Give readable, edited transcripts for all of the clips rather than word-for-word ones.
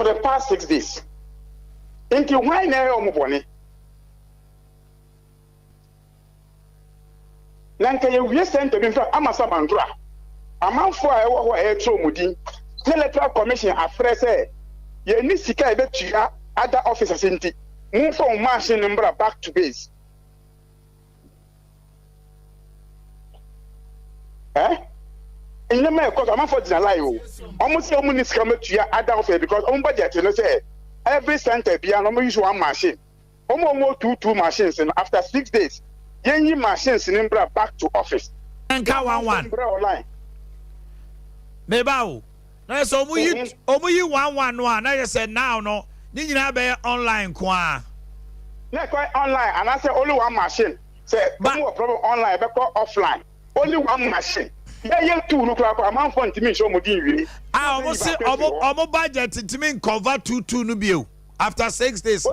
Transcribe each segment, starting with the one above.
for the past 6 days. Into why now omobone? Nanka we sent to be from Amasa Mandra. A man for a mudi. Electoral Commission afre say ye ni sika ebe tua other officers inti. Move from machine number back to base. In the mail, because I'm for the almost so many scam to other officers because on budget, you know, say every center be an use one machine. Almost two machines, and after 6 days, yenny machines in back to office. And count one. Mebao. Now, so we 111. I just said now, no, did you have online? Qua. Not quite online, and I say only one machine. Say, but no problem online, but offline. Only one machine. Yeah, two look like a man for to me, show me. I almost say, almost budget to me cover two no bill after 6 days.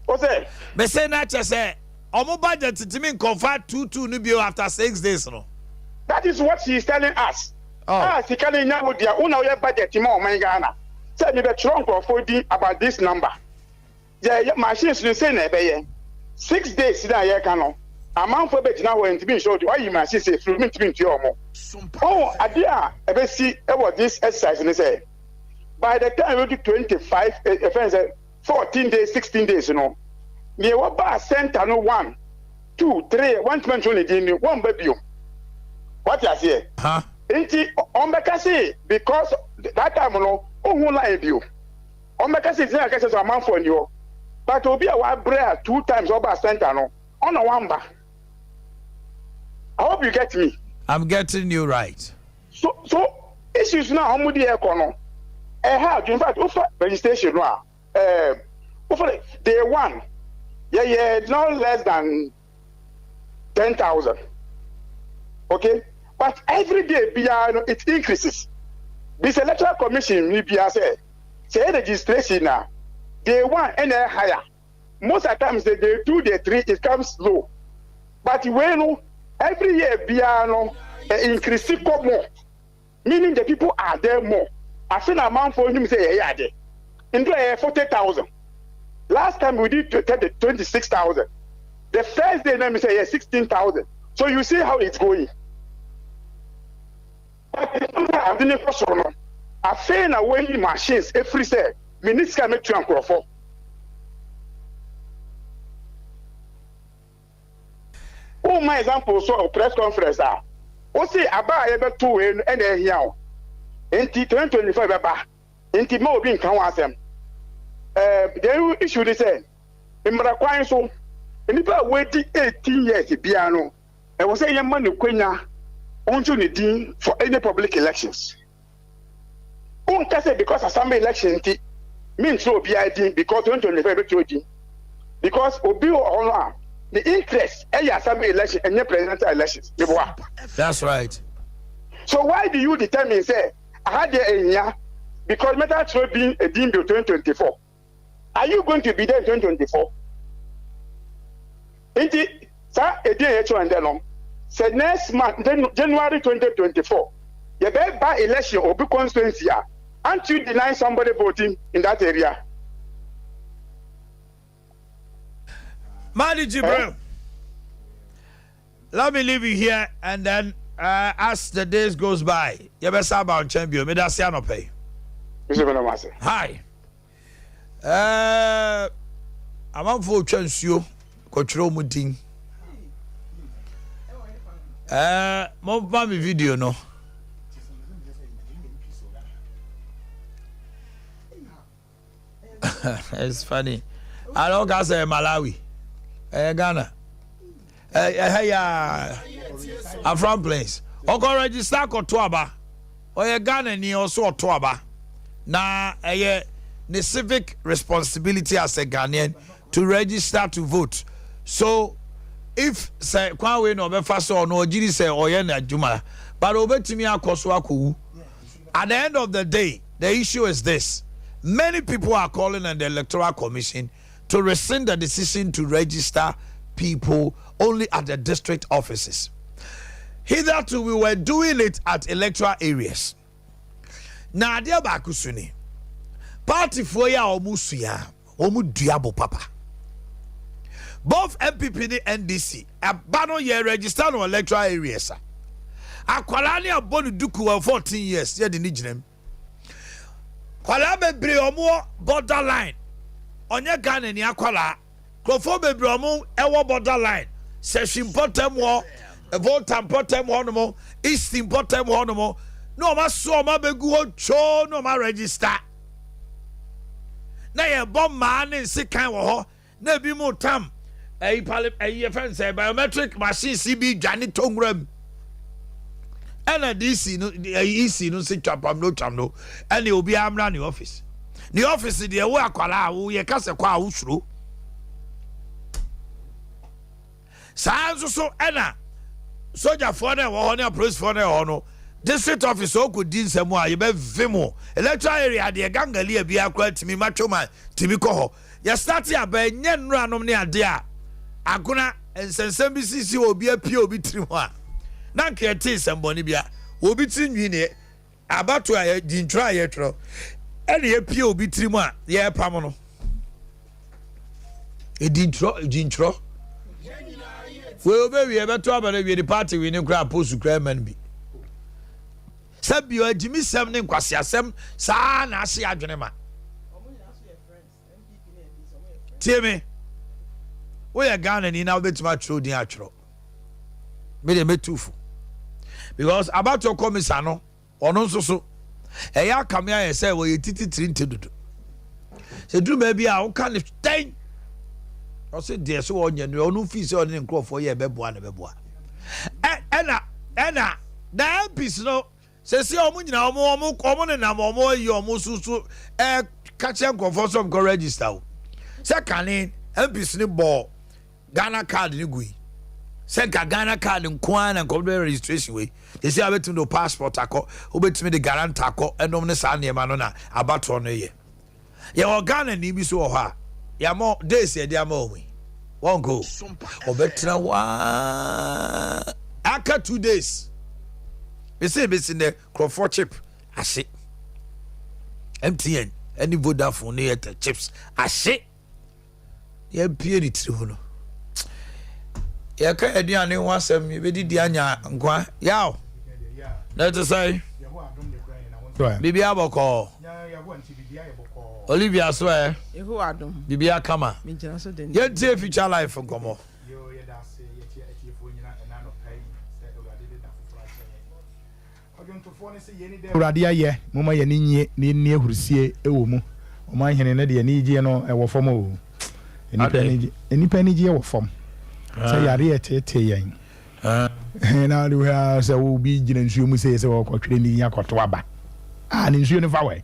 What's that? But say not just say, almost budget to me cover two no bill after 6 days. No, that is what she is telling us. She telling now with their own budget more money Ghana. Tell me the trunk of 40 about this number. Yeah, machines you say never 6 days in a year cano. A man for bet now when to be showed why you must say through me to be your more. Oh, Adea ever see about this exercise and say by the time we do 25 14 days, 16 days, you know. Me what bar center no 1, 2, 3, 1 to mention one baby. What you say? Huh? Inti on say because that time no who lie you. On say it's not a man for you. But will be a while bread 2 times over center no on a wamba. I hope you get me. I'm getting you right. So issues now how many econo. How in fact offer registration no offer day 1. Yeah, no less than 10,000. Okay? But every day it increases. This electoral commission say registration now. Day 1 and higher. Most of the times day 2, day 3 it comes low. But when every year piano increasing more, meaning the people are there more. I seen a man for him say yeah there. Into 40,000. Last time we did 26,000. The first day let me say 16,000. So you see how it's going. I fail away machines every say. Minutes can make you for. Oh, my example, so a press conference. What say about ever 2 and a here? In 2025, in Timo being Kawasem. They issue this say, in Maraquan so, and if I waited 18 years, piano, I was saying, money, Quina. Opportunity for any public elections. Because assembly election means so BID because 2025 because Obi or the interest any assembly election and presidential elections. That's right. So why do you determine say I had the because meta should be a deemed 2024? Are you going to be there in 2024? Indeed, sir, a day and then say next month, January 2024, you better buy election or be constituency. Aren't you denying somebody voting in that area? Madi Jibril, let me leave you here and then as the days goes by, you better say about champion. Me that's no pay. Hi. I'm on for chance you control muting. Mo ba mi video no. It's funny. I don't got say Malawi. Ghana. I'm from place. Oko register ko to aba. Ghana ni also to aba. Na the civic responsibility as a Ghanaian to register to vote. So if say kwa we no be fast or no giri say oye na adwuma but obetimi akoso akowu. At the end of the day, the issue is this: many people are calling on the Electoral Commission to rescind the decision to register people only at the district offices. Hitherto we were doing it at electoral areas. Now Adea Akye party for ya omusuya omu duabo papa both MPP and NDC abano ye register no electoral areas akwala ne abonu duku 14 years ye de ni ginem kwala bebre omo borderline onye Ghana ni akwala krofo bebre omo ewo borderline session bottom wo voltam bottom honomo east bottom honomo no ma so ma begu ho cho no ma register na ye bom ma ne sikan wo ho na bi mu tam friends biometric machine CB Johnny Tongram and a DC no EC no sit up no cham no and he will be amra the office the way akwala wo ye kase kwa usro sanso so ena soldier for na wo na police for na no district office o ko din semu a ye be vimo electoral area de gangali bia akwa timi matchoma timi ko ho ye start ya ba nye nru anom ne ade a aguna ensensem bi sisi obi apie obi tiri ho a na nke ete semboni bia obi ti nwi ne abato a din try ye tro ene ye pie obi tiri mu a ye pam no din tro we obewi e beto abana wi the party we ne kra post kra man bi sabio agimi sem ne nkwase asem saa na ase adwene ma tiemi we are Ghana ni now betima tro din atro me de metufu because about your commissioner no ono nso so eya kamia ye say we titi trintedudu se duru ma bia wo kan ten o se de so onye no onu fi se on nkrofo ye beboa na beboa ena na peace no se se omu nyina omu ne na omu yi omu susu catch nkrofo so go register o se kanin peace ni bo Ghana card ni gui se ka Ghana card nko na nko registration we they say abetim no passport akọ obetimi the guarantor akọ enom ne sa ne ma no na abato no ye Ghana ni bi so ho a ya mo days e dia ma omi won go obetra wa aka 2 days we say be sin the Crawford chip ase MTN any Vodafone ne yet chips ase ye pie ni tiri ho no ya ka aduane ho asem ye bedi di anya nkwa yaw na to say bibia boko Olivia so ehu adom bibia kama me jina so den ye tie future life nkomo yo ye da se ye tie atiefo nyina ena no pai se urade de da foforo ahyɛ odwontofo ne se ye ni de urade ayɛ moma ye ni nyie ne ni ehurusie ewo mu Omanhene ne de ni gie no ɛwɔ fam o enipa ni gie wɔ fam se yare etete yen na do ha se wo bi gina nsuo mu se wo kɔtwere ni yakoto aba ne nsuo ne fa wɛ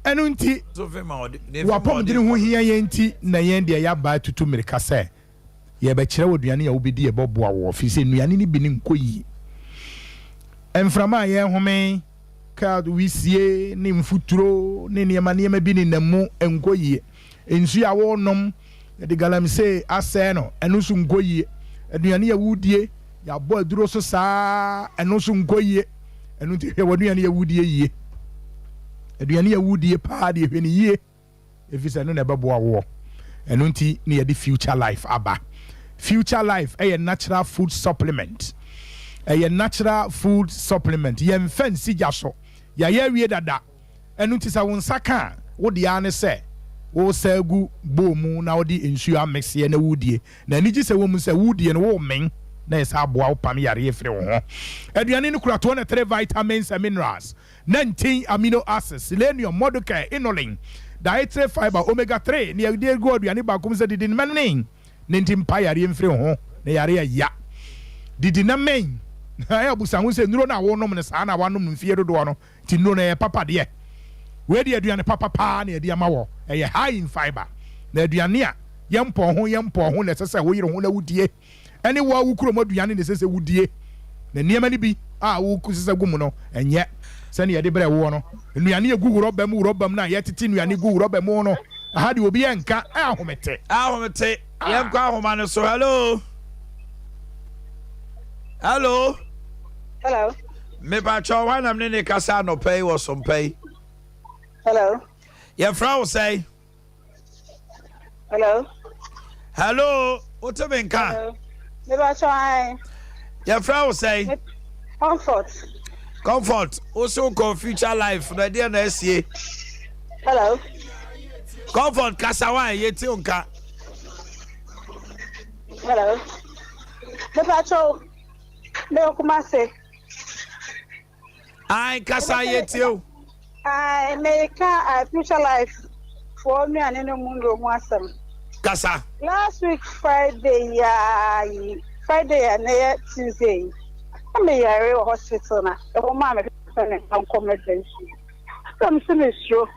enu nti wapom diri ho hia ye nti na yen de ya ba tutu mirika sɛ ye be kyerɛ woduane ya wobedi ye boboa wo fi sɛ nuane ni bi ni nkoyi emframa ye home ka wisie ni mfuturo ni niema bi ni namu enkoyi ensu ya wo nom de galamse asɛ no enu so nkoyi aduane ya wudie ya bo aduro so saa enu so nkoyi enu nti hwɛ woduane ya wudie yie aduane ya wudie pa de hwɛ ni yie efisa no na bɛboa wo enu nti ne ye de future life aba future life a natural food supplement natural food supplement ye mfansi jaso ya wie dada enu nti sa won saka wo de ane se wo sagu bomu na wo de ensuo amexe na wudie na anigi se wo mu se wudie no wo men na esa aboa wo pam yare efre wo ho aduane no kura 23 vitamins and minerals 19 amino acids selenium moduca inulin dietary fiber omega 3 ne de go aduane ba kom se de din manin nenti mpa yare mfre ho na yare ya didi na men na abusa ho se nuro na wo nom ne saa na wanom mfie dodo no ti nuro na papa de we de aduane papa pa na de ama wo high in fiber na aduane a yempo ho na sese wo yire ho na wudie ene wo awukuro mo aduane na sese wudie na niema ni bi a wo kusese gumu no enye sani ye de bre wo no aduane egu robam na ye titi aduane gu robam no aha de obi enka ahomete yem kwa ahoma no so hello Me ba cho wan am ne kasa no pay was some pay. Hello. Your frau say. Hello. Hello. What you been ka? Hello. Me ba cho ai. Your frau say. Comfort. Also call future life. Na dia na sie. Hello. Comfort kasawa yeti onka. Hello. Me ba cho. Me okuma say. Ai kasa yeti o. I make a future life for me and any mundo wasam. Kasa. Last week Friday and Tuesday. I'm a hospital now. The woman I'm coming. I'm sure.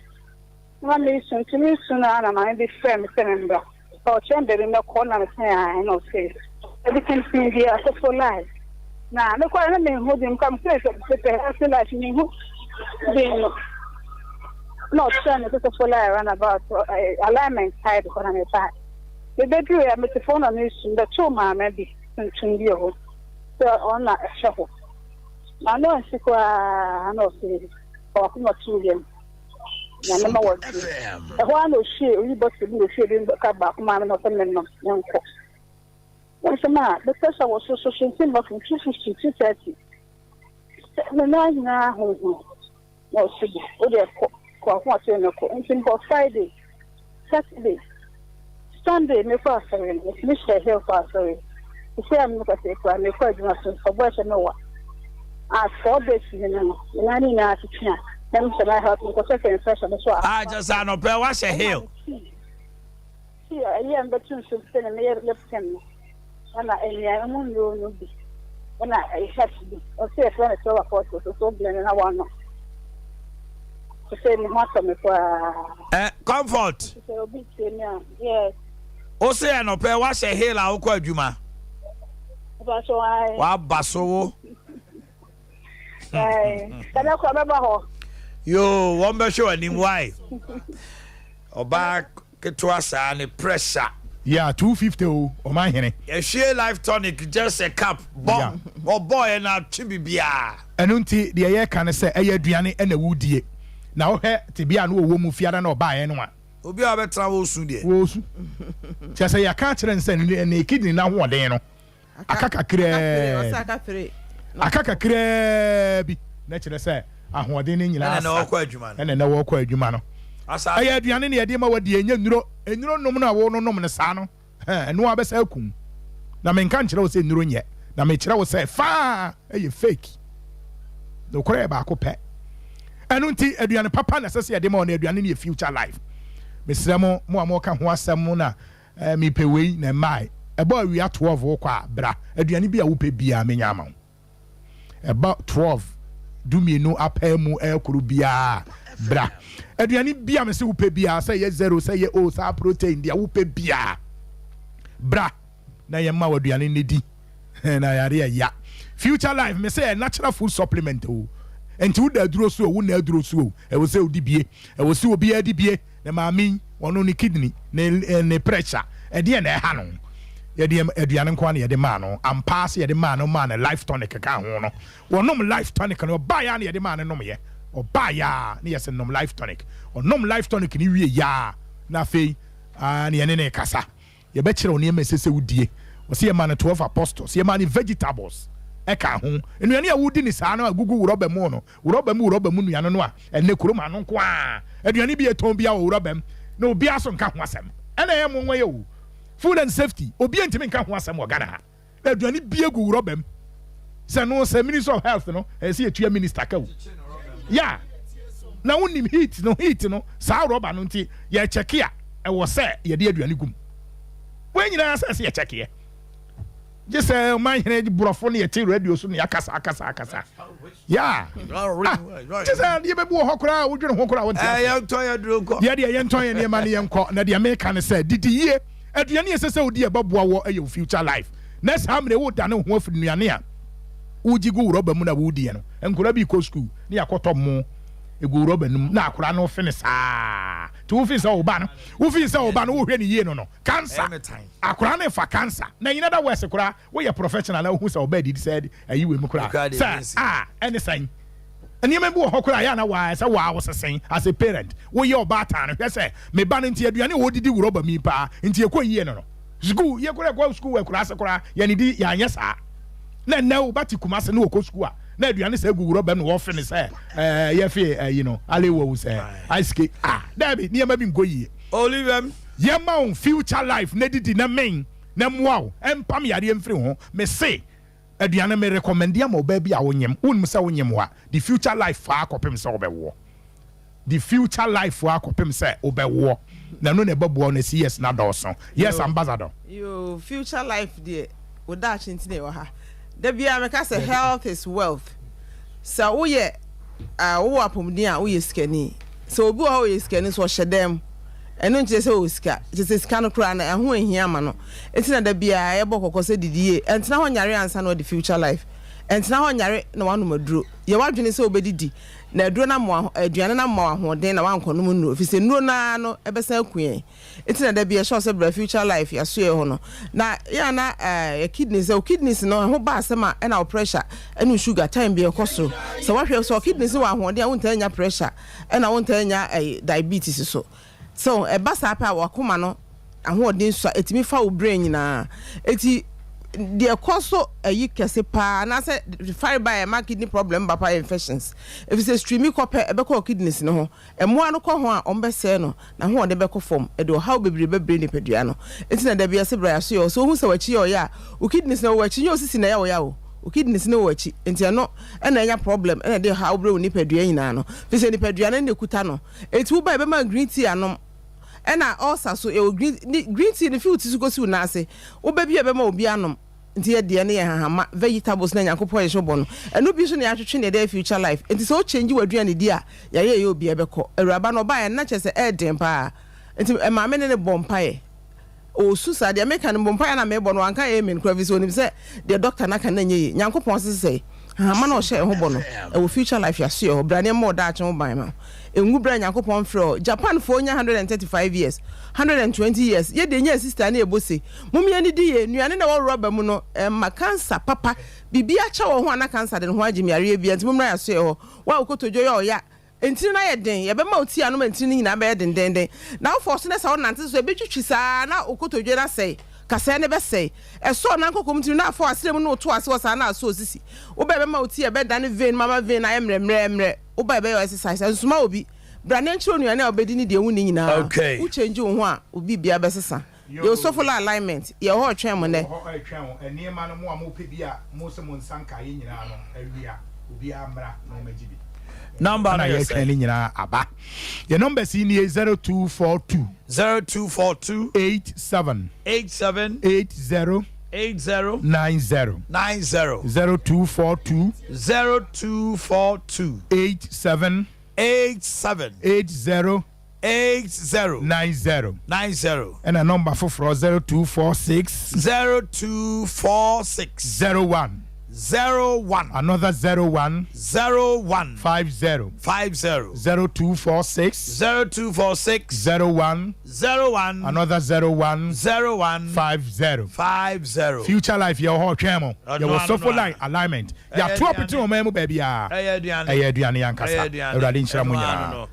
One mission to me sooner and I'm be friend remember. Or chamber in the corner I know say. Everything seems here for life. Now look what I mean holding come place of the life in who being not trying to for life run about alignment side because I'm a bad. The bedroom I met the phone on this the two man maybe in you. So on that shuffle. I know I know say or not two them. I never work. The one who she we both to do she didn't come back man of them young folks. Once a man, the person was so simple from 250 to 230. The nine now home. No, she did. Until Friday, Saturday, Sunday, me for sorry, Mr. Hill for sorry. You say I'm not a take one, me for nothing for worse than no one. 4 days, you know, I need to teach. Then I help me because I can impression as well. I just I know, but what's a hill? See, I am but two should send a mere left hand. And I am no be. When I have to be, or say a friend of a photo, so blame and I want not. To say me for comfort. Yes. O say no pay wa she hill a ukọ adwuma. Ba so ai. Wa baso. Kana kwa baba ho. Yo, won be show anim why. Oba ketwa sa ne pressure. Yeah, 250 Omanhene. A share life tonic just a cup. Bomb. Or boy na chibibia. Enunti de ye kan say eye aduane na wudie. Na wo he te bia no wo mu fiara na oba ye no a obi a betra wo su de wo su cha say ya ka kire nse ne kidney na ho oden no akaka kire bi na kire say ahoden ni nyina na wo kwa adwuma no na wo kwa adwuma no asa aye aduane ne ye de ma wadi enya nnuro nom na wo no nom ne sa no eno abesa akum na me nka nkire wo say nnuro nye na me kire wo say fa eye fake no kore ba ko pe Anunti aduane papa na sese de ma on aduane ne future life. Mesremo mo amoka ho asem na mi pewei na mai. Eba awia 12 kwa bra. Aduane bia wo pe bia menya ama. Eba 12 dumienu apemu ekuru bia bra. Aduane bia me se wo pe bia say ye 0 say ye o sa protein dia wo pe bia. Bra. Na ye ma aduane ne di. Na yare ya. Future life me say a natural food supplement o. Enti wo da duro so wo na duro so e wo se odi bie e wo se obi adi bie na maami wono ni kidney ne pressure e de na e ha no ye de aduane nko na ye de ma no ampass ye de ma no ma na life tonic ka ho no wonom life tonic no ba ya na ye de ma no nom ye o ba ya na ye se nom life tonic onom life tonic ni wie ya na fei na ye ne kasa ye be kire oni ma sese wudie wo se ye ma na 12 apostles ye ma ni vegetables eka ho enuane a wudi ni saa na agugu wuroba mu no wuroba mu nuane no a ene kuroma no nko a aduane bi eton bia wuroba mu na obi aso nka ho asem ena ye mo nwe ye wo food and safety obi entimi nka ho asem wo Ghana ha aduane bi egu wuroba mu se no se minister of health no e se etua minister ka wo ya na wonim heat no saa wuroba no nti ye check ya e wo se ye de aduane gum wenyina se ye check ye just Omanhene burofo ne yeti radio so ne akasa yeah just ye be bo hokora wo dwene hokora wo ye nton ye duro ko ye de ye nton ye ne ma ne ye nko na de America ne say didi ye aduane ye sese odi e baboa wo aye future life next time ne wo da ne ho afiri nuane a wo jigu roba mu na wo di no enkora bi ko school ne yakoto mo egu rubber num na akora no finish ah to wo finish oba no wo hwe ne yie no cancer akora no fa cancer na in other words akora wo ye professional na wo say oba did said ayi we mu kora any sign and you remember hokora ya na wa say wa wo sesen as a parent wo ye oba ta no hwe say me ba no nti aduane wo didi rubber mi pa nti ekọ yie no school ye kora school we kora se kora ye ne di ya anya sa na wo ba ti kumase na wo ko school na aduane say gu rubber no wo finish say ye fe alewo wo say ice cake dabi ni ma bi nko yie Olivem ye ma on future life na didi na men na moa empam yare mfiri ho me say aduane me recommend ya ma oba bi a wonyem wonum say wonyem wa the future life fa akopem say obewo the future life fa akopem say obewo na no na babo na see yes na dawson yes ambassador you future life there oda chintine wa ha da bia me ka say health is wealth so wo ye wo apomden a wo ye skani so obi wo ye skani so hyedem eno nche se o sika je se sika no kra na ho ehia ma no etina da bia ye bokoko se didie entina ho nyare ansa no the future life entina ho nyare na wanu maduro ye wadwene se obedidi na aduro na mo aduane na mo ahoden na wankono mu nuro fi se nuro na no ebesa akuen etina da bia sure se bra future life ya so ye ho no na ya na kidneys no ho ba asema na pressure enu sugar time bia ekoso so wahwe so kidneys wa ahoden a wonta nya pressure na wonta nya diabetes so basa pa wakoma no ahoden so etimi fa wo brain na eti de ekoso ayi kese pa na say fiber ma kidney problem ba pa infections if say streamy copper ebeko kidneys no ho emo ano ko ho a ombese no na ho de beko form e do how bebre ni pedua no eti na da bia se bra so so hu se wachi yo ya o kidneys na wachi yo sisi na ya wo ya o kidneys na wachi enti no e na nya problem e na de how bre ni pedua nyina no fi se ni pedua na ne kuta no eti wo ba be ma green tea anom ena also so green tea the fruit is go so na ase wo ba bi e be ma obi anom nti ye de ne ye hahama vegetables na yakopɔ ye shobo no eno bi so ne atwetwe ne dey future life nti so change waduane di a ye obi e bɛkɔ awuraba no ba ye na kyese e den pa nti ma me ne bompa ye o susa de make no bompa ye na me bɔ no anka ye men kura vi so nim se the doctor na kan na nye yakopɔ se hahama na o hye ho bɔ no e wo future life ya so ye brane mo da achen ho ban ma engu bra yakopɔ fro Japan for 135 years 120 years ye de nya sister na ebose mumye ni di ye nuane na wo rubber mu no ma cancer papa bibia cha wo ho ana cancer de ho agimi are bia nti mumra ya so ye ho wa okotojo ye oya entini na ye den ye be ma oti anu ma entini nyina be ye den na wo force na sa wo nante so e be twitwi sa na okotojo na sei kasa ne be sei e so na nkokom ntini na afọ asire mu no to ase wo sa na so osisi wo be ma oti e be dan vein mama vein na ye mremre wo ba be yo exercise nsuma obi brane nchiro nuane obedi ni de wu ni nyina wo change wo ho a obi bia besesa yo so full alignment ye ho twen mo ne eni ma no mo a mo pe bia mo se mo nsanka ye nyina no awia obi amra no majibi number na ye twen ni nyina aba your number si ni 0242 87 80 90 0242 87 80 90 and a number for 0246 01 another 01 50 0246 01 another 01 50 future life your whole chemo your soulful line alignment ya two opportunity o memu baby ah aduane yankasa urade nchira mu nyina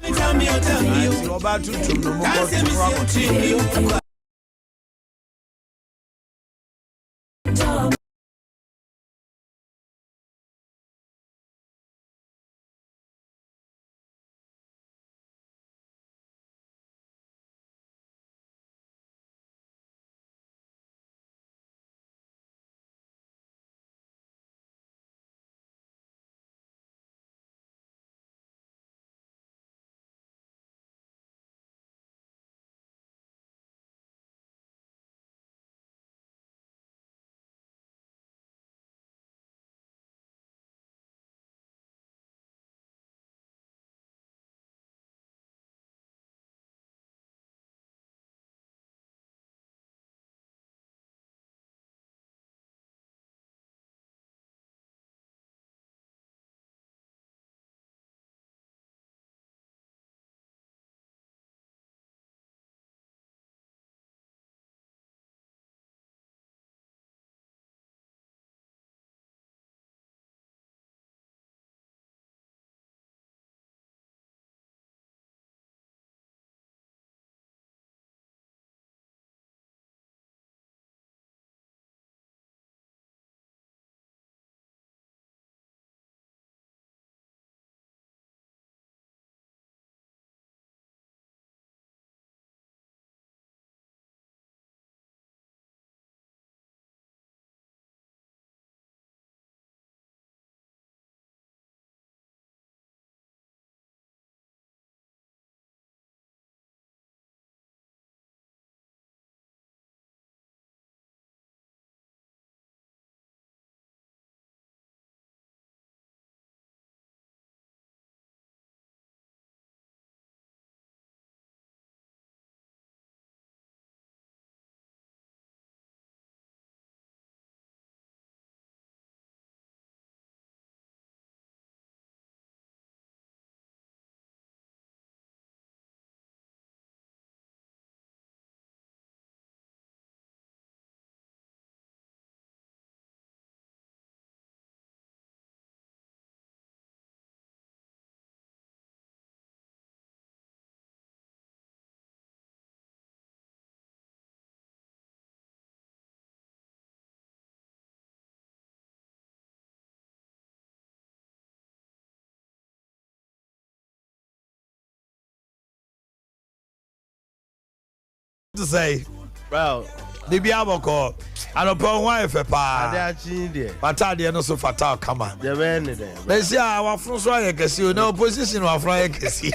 to say. Well, the Biaboko, and upon one if a pa. Adea Akye there. But I didn't so fatal come on. The man there. Let's see our first one. I can see no position of Fry. I can see.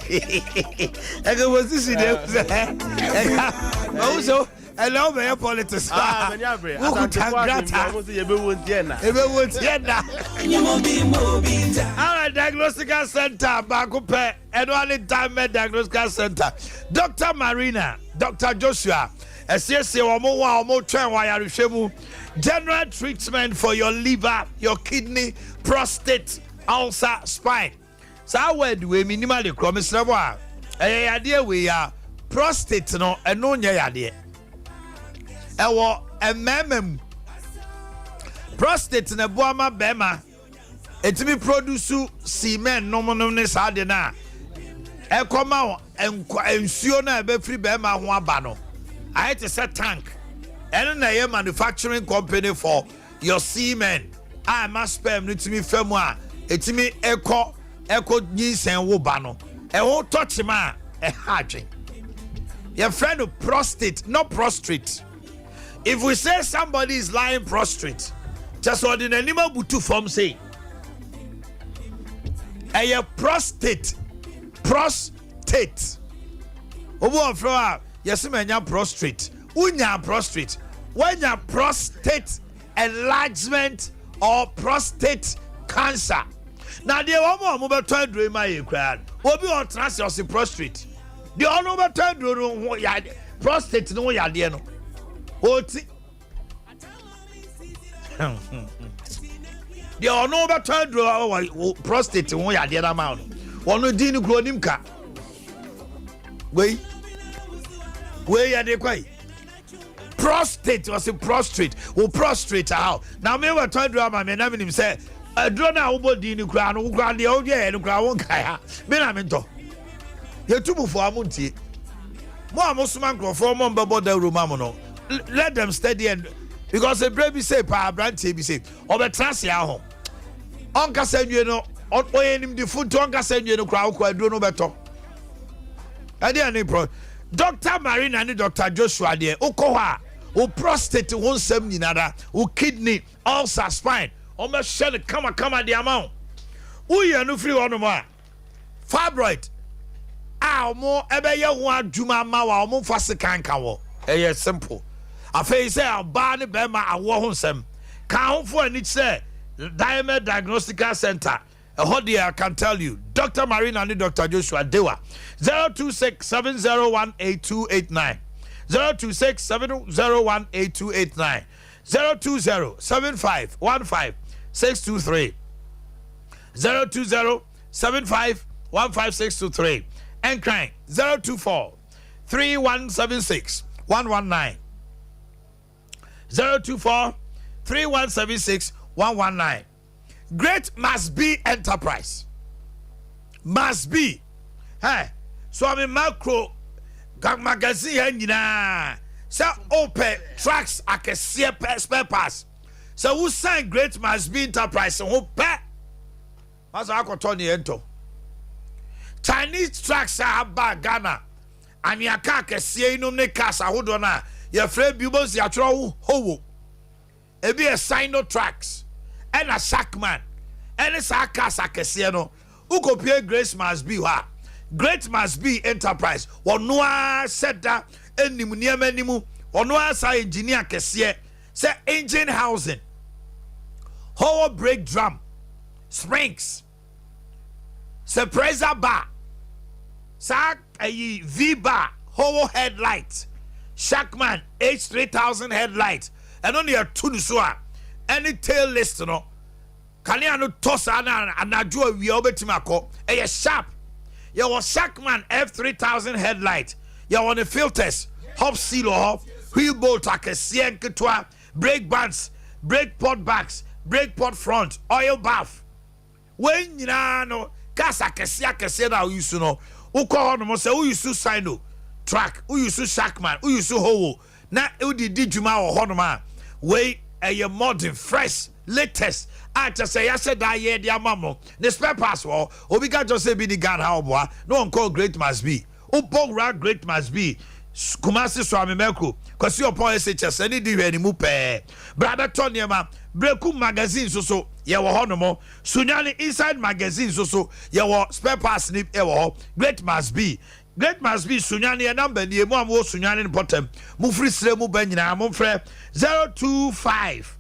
I can position them. Also, I love your politics. Ah, Benyabre. Who can grata? Our diagnostical center, Bakupe, and only time diagnostical center. Dr. Marina, Dr. Joshua. General treatment for your liver, your kidney, prostate, ulcer, spine. So how do we minimally promise level? Idea we are prostate no and no idea. A memem prostate na boama bema. Etimi produce semen no monomnes adena. E koma ensuo na be free bema ho aba no. I had to set tank. And a manufacturing company for your semen. I must sperm to me femwa. It's me echo knees and wobano. A whole touch man a hatching. Your friend of prostate, not prostrate. If we say somebody is lying prostrate, just what in animal butu form say. A prostate. Obo afro yes, menya prostrate. Unya prostrate. When your prostate enlargement or prostate cancer. Now the one more turn to my crowd. Obi on trans your prostrate. The one turn to prostate no ya no. Oti. The one turn to prostate no ya de na ma no. One di ni kro nim ka. Wait. Where are they quite? Prostate was a prostrate. Who prostrate how? Now, me were trying to have my man him say, I don't know about the new crown, who grand the old year and crown kaya. Benamento. You're too for a munti. More Muslim for one bubble the Romamono. Let them steady and because a baby say, Pa brand be say, or the transia home. Uncle said, you know, or him the food to Uncle said, you know, crowd, I don't know better. I didn't pro. Dr. Marina and Dr. Joshua there, Okoha, o prostate, won't send me nada, o kidney, ulcer, spine, o my shell, come the amount. We are no free one more. Fibroid. More ebe ye one Juma Mawa, or more fast can cover. Yes, simple. I face a barney bema, a war home. Count for and it say, Diamond Diagnostical Center. What I can tell you, Dr. Marina and Dr. Joshua Dewa 026701829 026701829 0207515 0207515 and crying 0243176 119 Great must be enterprise. Must be. Hey, so I'm in macro magazine here. So open tracks I can see spare pass. So who sign great must be enterprise? So who pay? As I can turn the ento. Chinese tracks are about Ghana. And your car can see no ne casa hold on. Your friend Bubos Yatro Ho. It be a sign no tracks. And a Shackman, and a Sakas Akesiano, who copy Grace must be what? Great must be enterprise. Or no said that any menimu, or no say engineer Kessie, say engine housing, whole brake drum, springs, surpresa bar, sack a V bar, whole headlight, Shackman H3000 headlight, and only a Tunusua. Any tail list, no. Can you no toss and I do a Wiobetimako? A sharp. You was Shackman F3000 headlight. You want the filters, hop seal or wheel bolt, a CN Ketwa, brake bands, brake pot backs, brake pot front, oil bath. When you know, Casa Cassia now you know, who call on who used to sign track, who used to Shackman, who used to hold. Now, who did Juma or Honoma? Wait. A modern, fresh, latest. I just say, I said, I hear the mammo. The spare password, or we got just say, be the gun, how boy. No one called great must be. Upo great must be. Kumasi Swami Meko, because your point SHS any di any mupe. Brother Tonyama, Breku magazine so ya honomo, Sunyani inside magazine so ya spare parts nip ewo. Great must be Sunyani a number near one more Sunyani in bottom. Mufri Sremu Benina, Mufre 025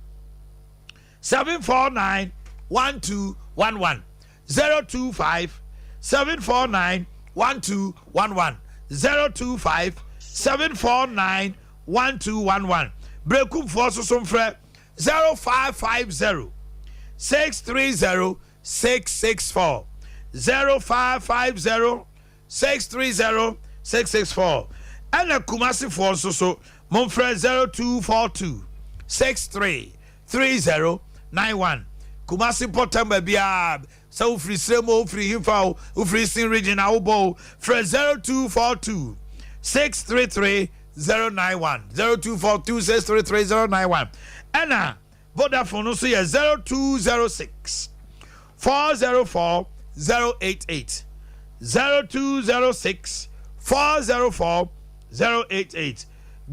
749 1211 025 749 1211 025 749 1211 Brekum Force Sumfre 0550 630 664 0550 630 664 and a Kumasi Force so Mumfre 0242 633091 Kumasi Potamba Biab so free Semo free Himfao free Sin Region Aubo Fre 0242 633 091 0242 633 091 Anna Vodafone also 0206 404 088 0206 404 088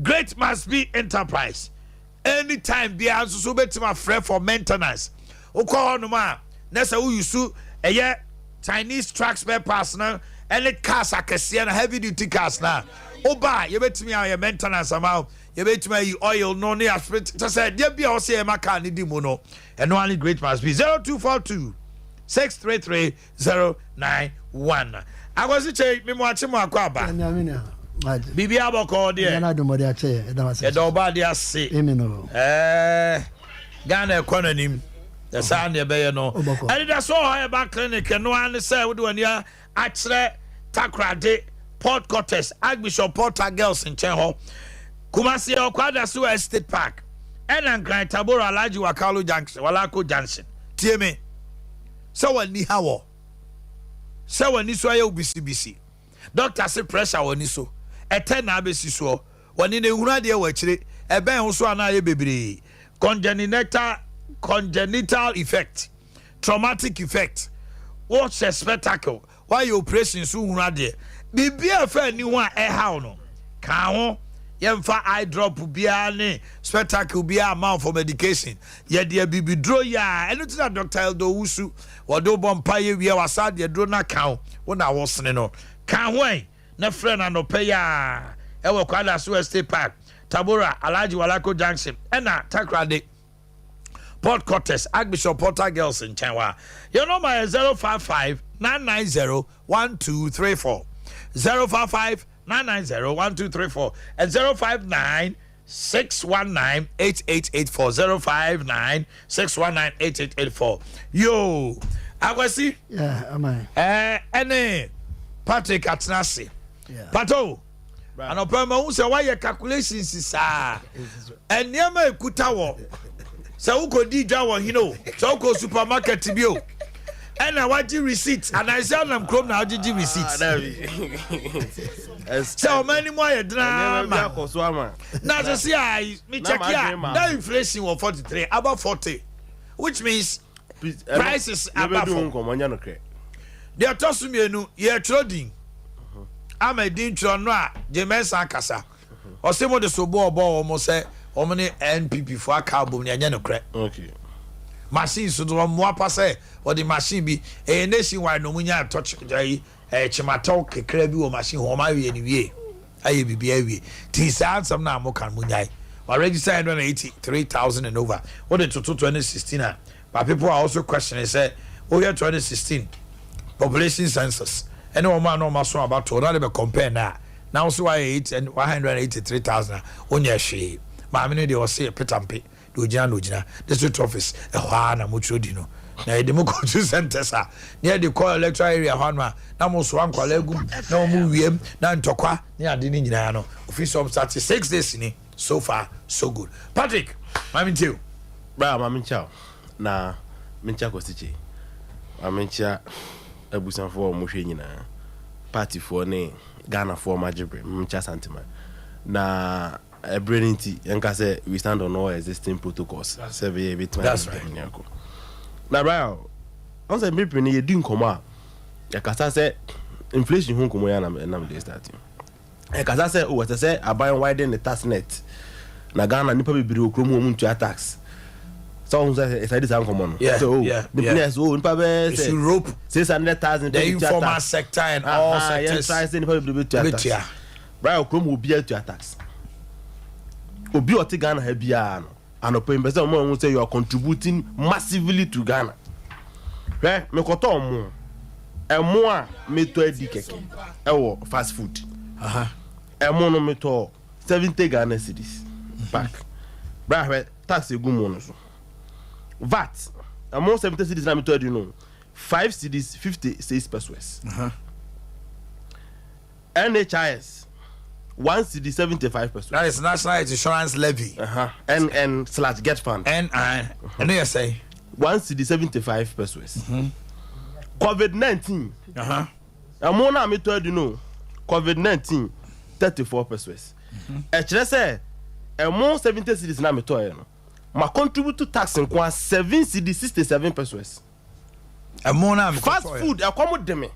Great must be enterprise anytime be answer so bet my friend for maintenance okọ no ma nessa who you su Chinese truck spare parts na any cars akese na heavy duty cars na oba you betimi your maintenance amount you betimi oil no na aspect to say there be o say e maka ni di mu no and only great must be 0242 633 091 I was say me mo ache mo akwa aba bibi aboko de na do mo de ache e da wase e do ba de ase Ghana economy the sound ye be no and that's all I back clinic no an say we do ania achre takrade port quarters Archbishop Porter girls in Chenho Kumasi okwada so estate park and Grand Tabora Alaji Wakalo Junction Walako Junction tie me so wani hawo so wani so aye obisibisi doctor say pressure wani so eten na abesi so wani ne hunu ade wa kire eben ho so ana aye bebre congenital effect traumatic effect watch a spectacle why you operation so hunu ade bibia fa ni ho a hawo no ka ho yemfa eye drop bia ne spectacle bia amount for medication ye de bibidro ya eno ti na Dr. Eldo Wusu wodo bompa ye wi wasa de dro na kan wo na wo sene no kan ho na friend na no pay ya e we kwada so estate park Tabora Alaji Walako Junction ena takrade Port Quarters Archbishop Porter girls in Chenwa your number is 055 990 1234 055 990-1234 and 059-619-8884 059-619-8884 yo Akwasi am I any Patrick Atnasi Pato and opema who say why your calculations is and nyama ekuta wo so uko di dwa you know so uko supermarket bio and I want you receipts and I sell them chrome now GG receipts so many more drama now to see I me check here now inflation was 43 about 40 which means prices about they are tossing me no you're trading I'm a dincho no James Akasa or some of the so bo almost say omni NPP for a carbon no crack okay machine so do mo pass or the machine be a nationwide no munya touch chimato kekra bi o machine ho ma wie ni wie aye bibia wie ti sa some na mo kan munya already signed 183,000 and over what the 2016 but people are also questioning say oh yeah 2016 population census and no man no maso about to not be compare now so I 183,000 onya hwe ma me no dey o say petampe do jina district office e ho na mo chodi no na e dem go to centers near the call electoral area ho na mo so ankwala agum na mo wiem na ntokwa na ade ni nyina no office of 36 days ni so far so good Patrick mami tell bra mami chao na mincha ko siche mami cha abusanfo mo hwe nyina party for ne Ghana for majibre mincha santima na Brenity yanka say we stand on all existing protocols. That's right. Now, bro, on say me penny you din koma. Ya kasa say inflation hu komo ya na dey starting. kasa say o wata say aban widen the tax net na Ghana nipa be biri okrom ho mu to tax so say this am common so yes nipa be say Europe 600,000 the informal sector and all sectors try say nipa be biri to tax right okrom obi to tax obi oti Ghana ha bia no anopo investment mo say you are contributing massively to Ghana me koto mo emo a me to edi keke ewo fast food emo no me to 70 Ghana cedis back bra tax egumo no so VAT emo 70 cedis na me to edi no 5 cedis 56 pesos NHIS 1 cedi 75 pesos. That is National Insurance Levy. And slash get fund. And I know you say 1 cedi 75 pesos. COVID-19. Amona me told you know. COVID-19 34 pesos. Actually say emo 70 cedis na me told you know. Ma contribute to tax in 7 cedi 67 pesos. Amona fast food accommodate them.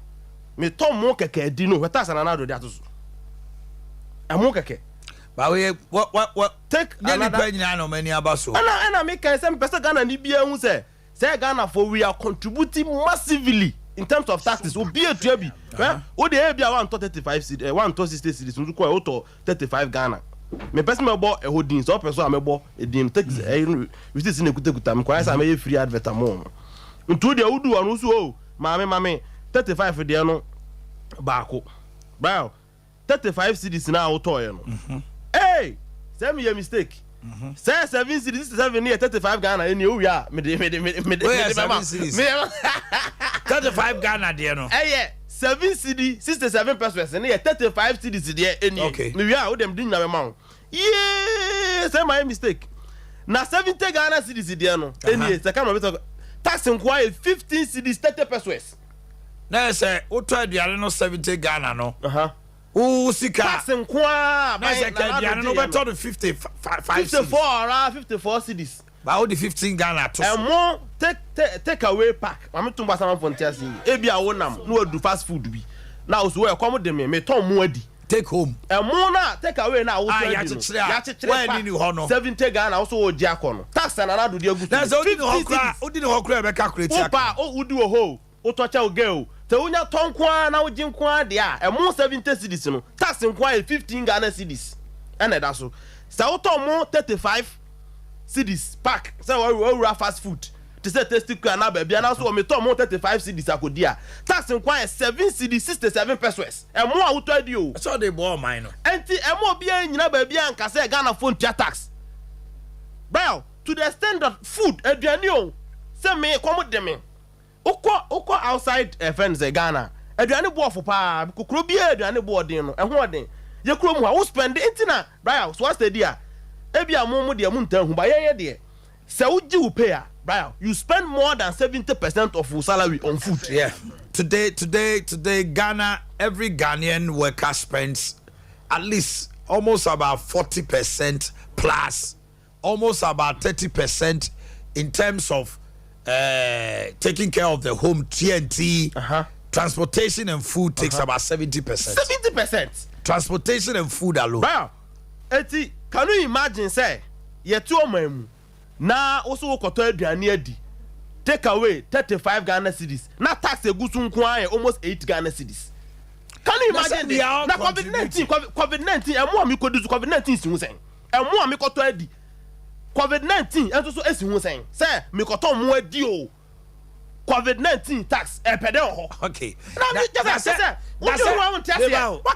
Me to mo keke di no. Tax na na do that so. Amo keke but we what take another penny no many abaso and I make some person Ghana ni bia hu say Ghana for we are contributing massively in terms of taxes obi etua bi o de bia 135 cedi 160 cedi so ko o to 35 Ghana me person me bo e hodin so person me bo e dim tax we see na kuta me kwa say me free advert am ntu de udu anu so o mame 35 de no baako bro 35 cedis na auto no hey say me your mistake say 7 cedis 67 near 35 Ghana any o ya me 35 Ghana there no eh 7 cedi 67 pesos near 35 cedis there any me we are o dem din na me ma yeah say my mistake na 70 Ghana cedis there no any say come on tax inquire 15 cedis 30 pesos na say o to aduane no 70 Ghana no sika tax nkwa na se ka dia no better to 54 cedis ba o the 15 Ghana to more take away pack mama tumba sama fontiasi e bia wonam no adu fast food bi na so we come dem me ton mo adi take home more na take away na wo ya chire ni ho no 70 Ghana so wo ji akọ no tax na na do de agu na so odi ni ho kra be calculate akọ o udi wo ho o to cha o girl te unya tonkwa na ujin kwa de a emo 70 cedis no tax nkwa 15 Ghana cedis ene da so sa uto mo 35 cedis pack say we fast food to say tasty kwa na ba bia na so me to mo 35 cedis akodi a tax nkwa 7 cedis 67 pesos emo a uto adi o so dey ball mine no enti emo bia nyina ba bia nka say Ghana phone tax bro to the extent that food aduane o say me come de me Oko outside friends Ghana aduane bo ofo pa kokoro bia aduane bo odin no ehwo odin ye kuro mu a wo spend intina bra so what dey a bia mo de mu ntan hu ba ye de se wo gi wo pay a bra you spend more than 70% of your salary on food. Yeah, today Ghana, every Ghanaian worker spends at least almost about 40% plus almost about 30% in terms of taking care of the home TNT, transportation and food takes about 70%. 70%. Transportation and food alone. Wow. Eti, can you imagine say ye two memu na also koto aduane adi take away 35 Ghana cedis na tax egusu nko an almost 8 Ghana cedis. Can you imagine this? Na COVID-19 emu ami ko disu COVID-19 si hu sen. Emu ami koto adi COVID-19 and so esi hu sen. Say me koto mu adi o. COVID-19 tax pede ho. Okay. Now just say what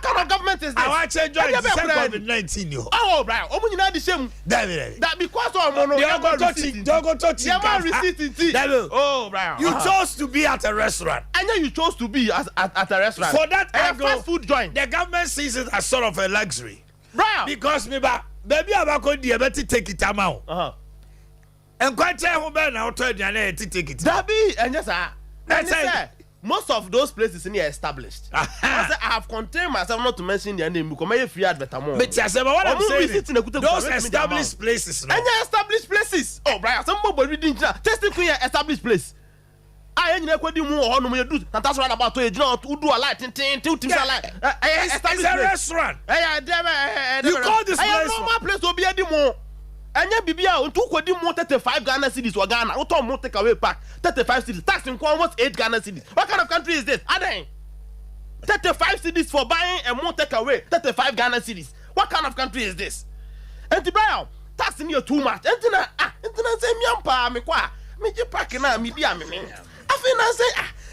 kind of government is this? I want to join COVID-19 yo. Oh bro, omu nyina di shame. That because of mono don't go touching. Oh bro. You chose to be at a restaurant. And then you chose to be at a restaurant. For that angle, fast food joint. The government sees it as sort of a luxury. Bro. Because baby abako diabetes take it out. And quite who be now to aduane take it. That be and yes sir. Most of those places in here established. I have contained myself not to mention their name because my free advertisement. But what I'm saying, those established places. And established places. Oh, Brian, some more reading testing for your established place. I ain't never do more on me do that's right about to do a light tin it's a restaurant. You call this place normal place to be a demo. And yet Bibia on 35 Ghana cedis or Ghana or take away pack 35 cedis tax in almost 8 Ghana cedis. What kind of country is this? Adeng 35 cedis for buying and won't take away 35 Ghana cedis. What kind of country is this? And the brown tax in you too much. And then say me me kwa me je pack na media me. I feel na say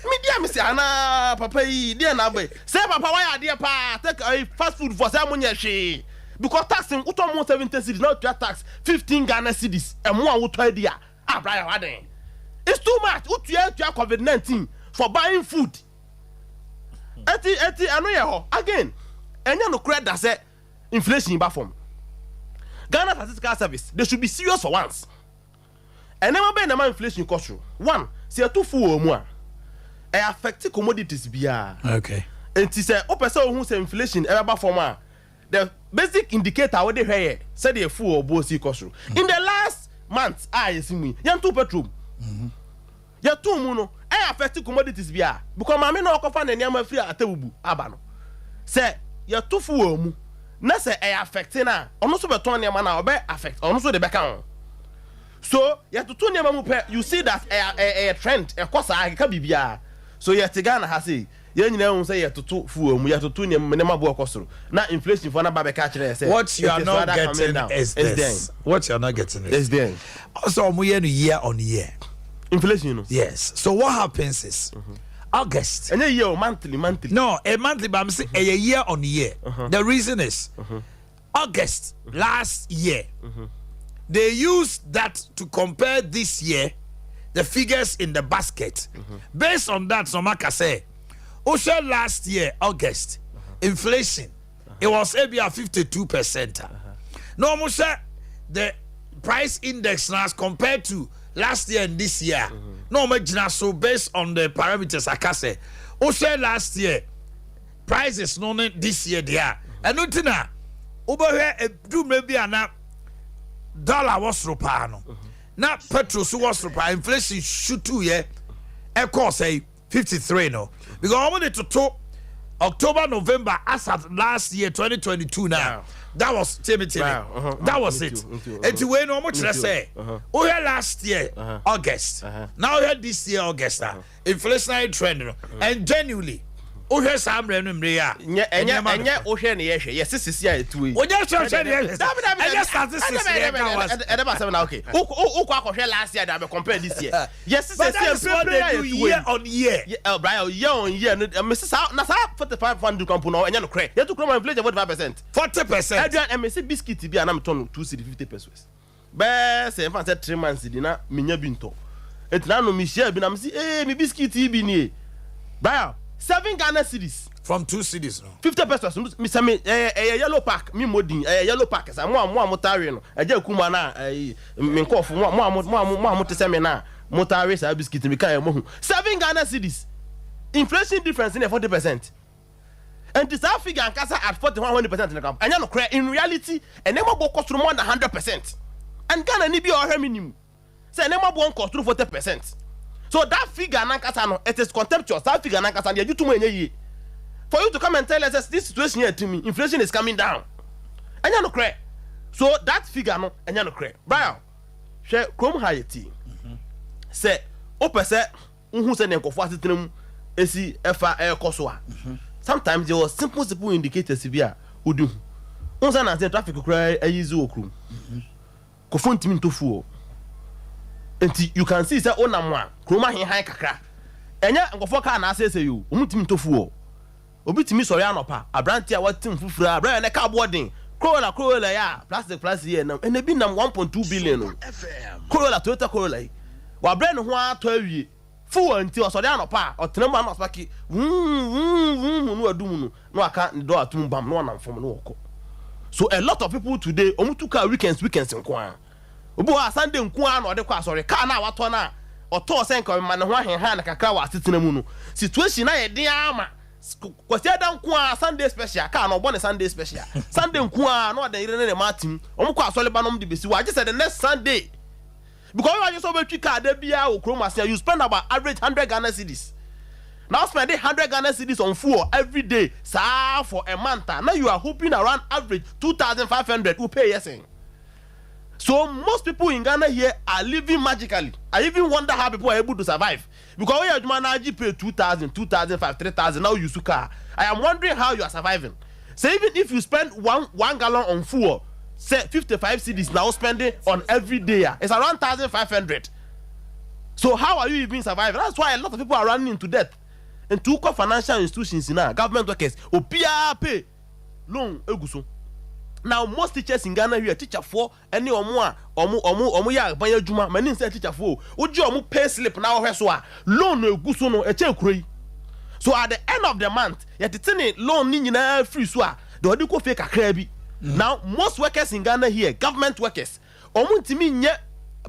media me say ana papa yi dia na boy. Say papa why are there pa take a fast food for some money because taxing uto mo 70 cedis now to tax 15 Ghana cedis and more uto idea. Ah Brian Waden. It's too much. Uto to COVID-19 for buying food. Eti anu ye ho again. Enya no credit that say inflation in form. Ghana Statistical Service they should be serious for once. And never be na inflation cost you. One, say too full o mu a. E affect commodities bia. Okay. Enti say o pese o hu say inflation e ba form a. The basic indicator we dey here say the full or both cost you. In the last month yesimu yan two petrol. Ya two mu no e affect commodities bia because mama no okofa na niam afiri atabubu aba no. Say ya two full mu na say e affect na ono so beton niam na obe affect ono so dey be kan. So ya to two niam mu pe you see that a trend e kosa ka bibia. So ya tigana ha say yen nyina hu say ya to full mu ya to niam ma bo okosoro na inflation for na ba be ka kire say what you are not getting is this. What you are not getting is then also mu year on year inflation, you know. Yes. So what happens is August. And a year monthly. No, a monthly, but I'm saying a year on year. The reason is August last year. They used that to compare this year, the figures in the basket. Based on that, Somaka say, Osha last year, August, inflation, it was maybe at 52%. No, Musha, the price index now compared to last year and this year. No, so based on the parameters, I can say, Osha last year, prices no this year there. And notina, over here, do maybe a dollar was rupano. Now petrol was rupano. Inflation shoot 2 year. Of course, say 53 no. Because I wanted to talk October, November, as at last year, 2022 now. That was Timothy. That was it. And to win how much I say. Oh, yeah, last year, August. Now here this year, August. Inflationary trend. And genuinely, oh, here's some random rea. And ocean, yes, this is here too. Oh, yes, okay. Oh, last year, I compare this year. Yes, that's what they do year on year. Brian, year on year. Mrs. Nasa 45 fund to compound and you credit. You have to come and inflate 45%. 40%. And Mrs. Biscuit to be an Amton 250 pesos. Best, if I said 3 months, dinner, Minya Binto. It's now no Michelle, but I'm saying, me biscuit, be near. Brian. 7 Ghana cedis from 2 cities no 50 pesos me say me yellow pack me modin yellow pack say mo motare no eja kuma na me nkofo mo te say me na motare say biscuit me kan mo hu 7 Ghana cedis inflation difference in 40% and this figure ankasa at 41% in the camp anya no credit in reality and them go cost more than 100% and Ghana ni bi o minimum say them go cost 40%. So that figure nankasa no it is contemptuous. That figure nankasa dey you too much ye. For you to come and tell us this situation here to me, inflation is coming down. Anya no credit. So that figure no anya no credit. Brian, she krom hayeti. Say o pese unhu se nenkofo asetenum esi efa ekoso a. Sometimes there was simple indicators bi a odu. Unsa na say traffic kura ayizi okrum. Kofo ntimi ntofu o. And you can see say onamwa kroma hin han kakra enya nkofo ka na asese you omutimi tofu o obitimi sori anopa abranti a watim fufura abran na ka boarding Corolla ya plastic here na and be nam 1.2 billion o Corolla Toyota Corolla wa brand ho ato awie fu anti o sori anopa o tenama na spaki no adum no aka do atum bam no nam fom no okọ. So a lot of people today omutuka weekends nko obo a Sunday nko a na ode kwa sorry ka na wato na oto senko ma ne ho ahenha na kakra wa asetena mu no situation na ye den ama kwasi ada nko a Sunday special ka na obo ne Sunday special Sunday nko a na ode yire ne matim omko asole ba no de besi wa je say the next Sunday because you are just over to car debia or chroma, you spend about average 100 Ghana cedis. Now spending 100 Ghana cedis on fuel every day, sir, for a month. Now you are hoping around average 2,500 will pay, yes. So most people in Ghana here are living magically. I even wonder how people are able to survive. Because when you manage pay 2,000, 2,500, 3,000, now you use a car. I am wondering how you are surviving. So even if you spend one gallon on fuel, say 55 cedis now spending on every day, it's around 1,500. So how are you even surviving? That's why a lot of people are running into debt. And two financial institutions now, government workers, OPA pay loan eguso. Now most teachers in Ghana here teacher for any omu ya banya juma many say teacher for oju omu pay slip now hweso loan eguso no eche kuroi. So at the end of the month yet tini loan ni nyina free so a the odi ko fake akra bi. Now most workers in Ghana here, government workers, omu ntimi nye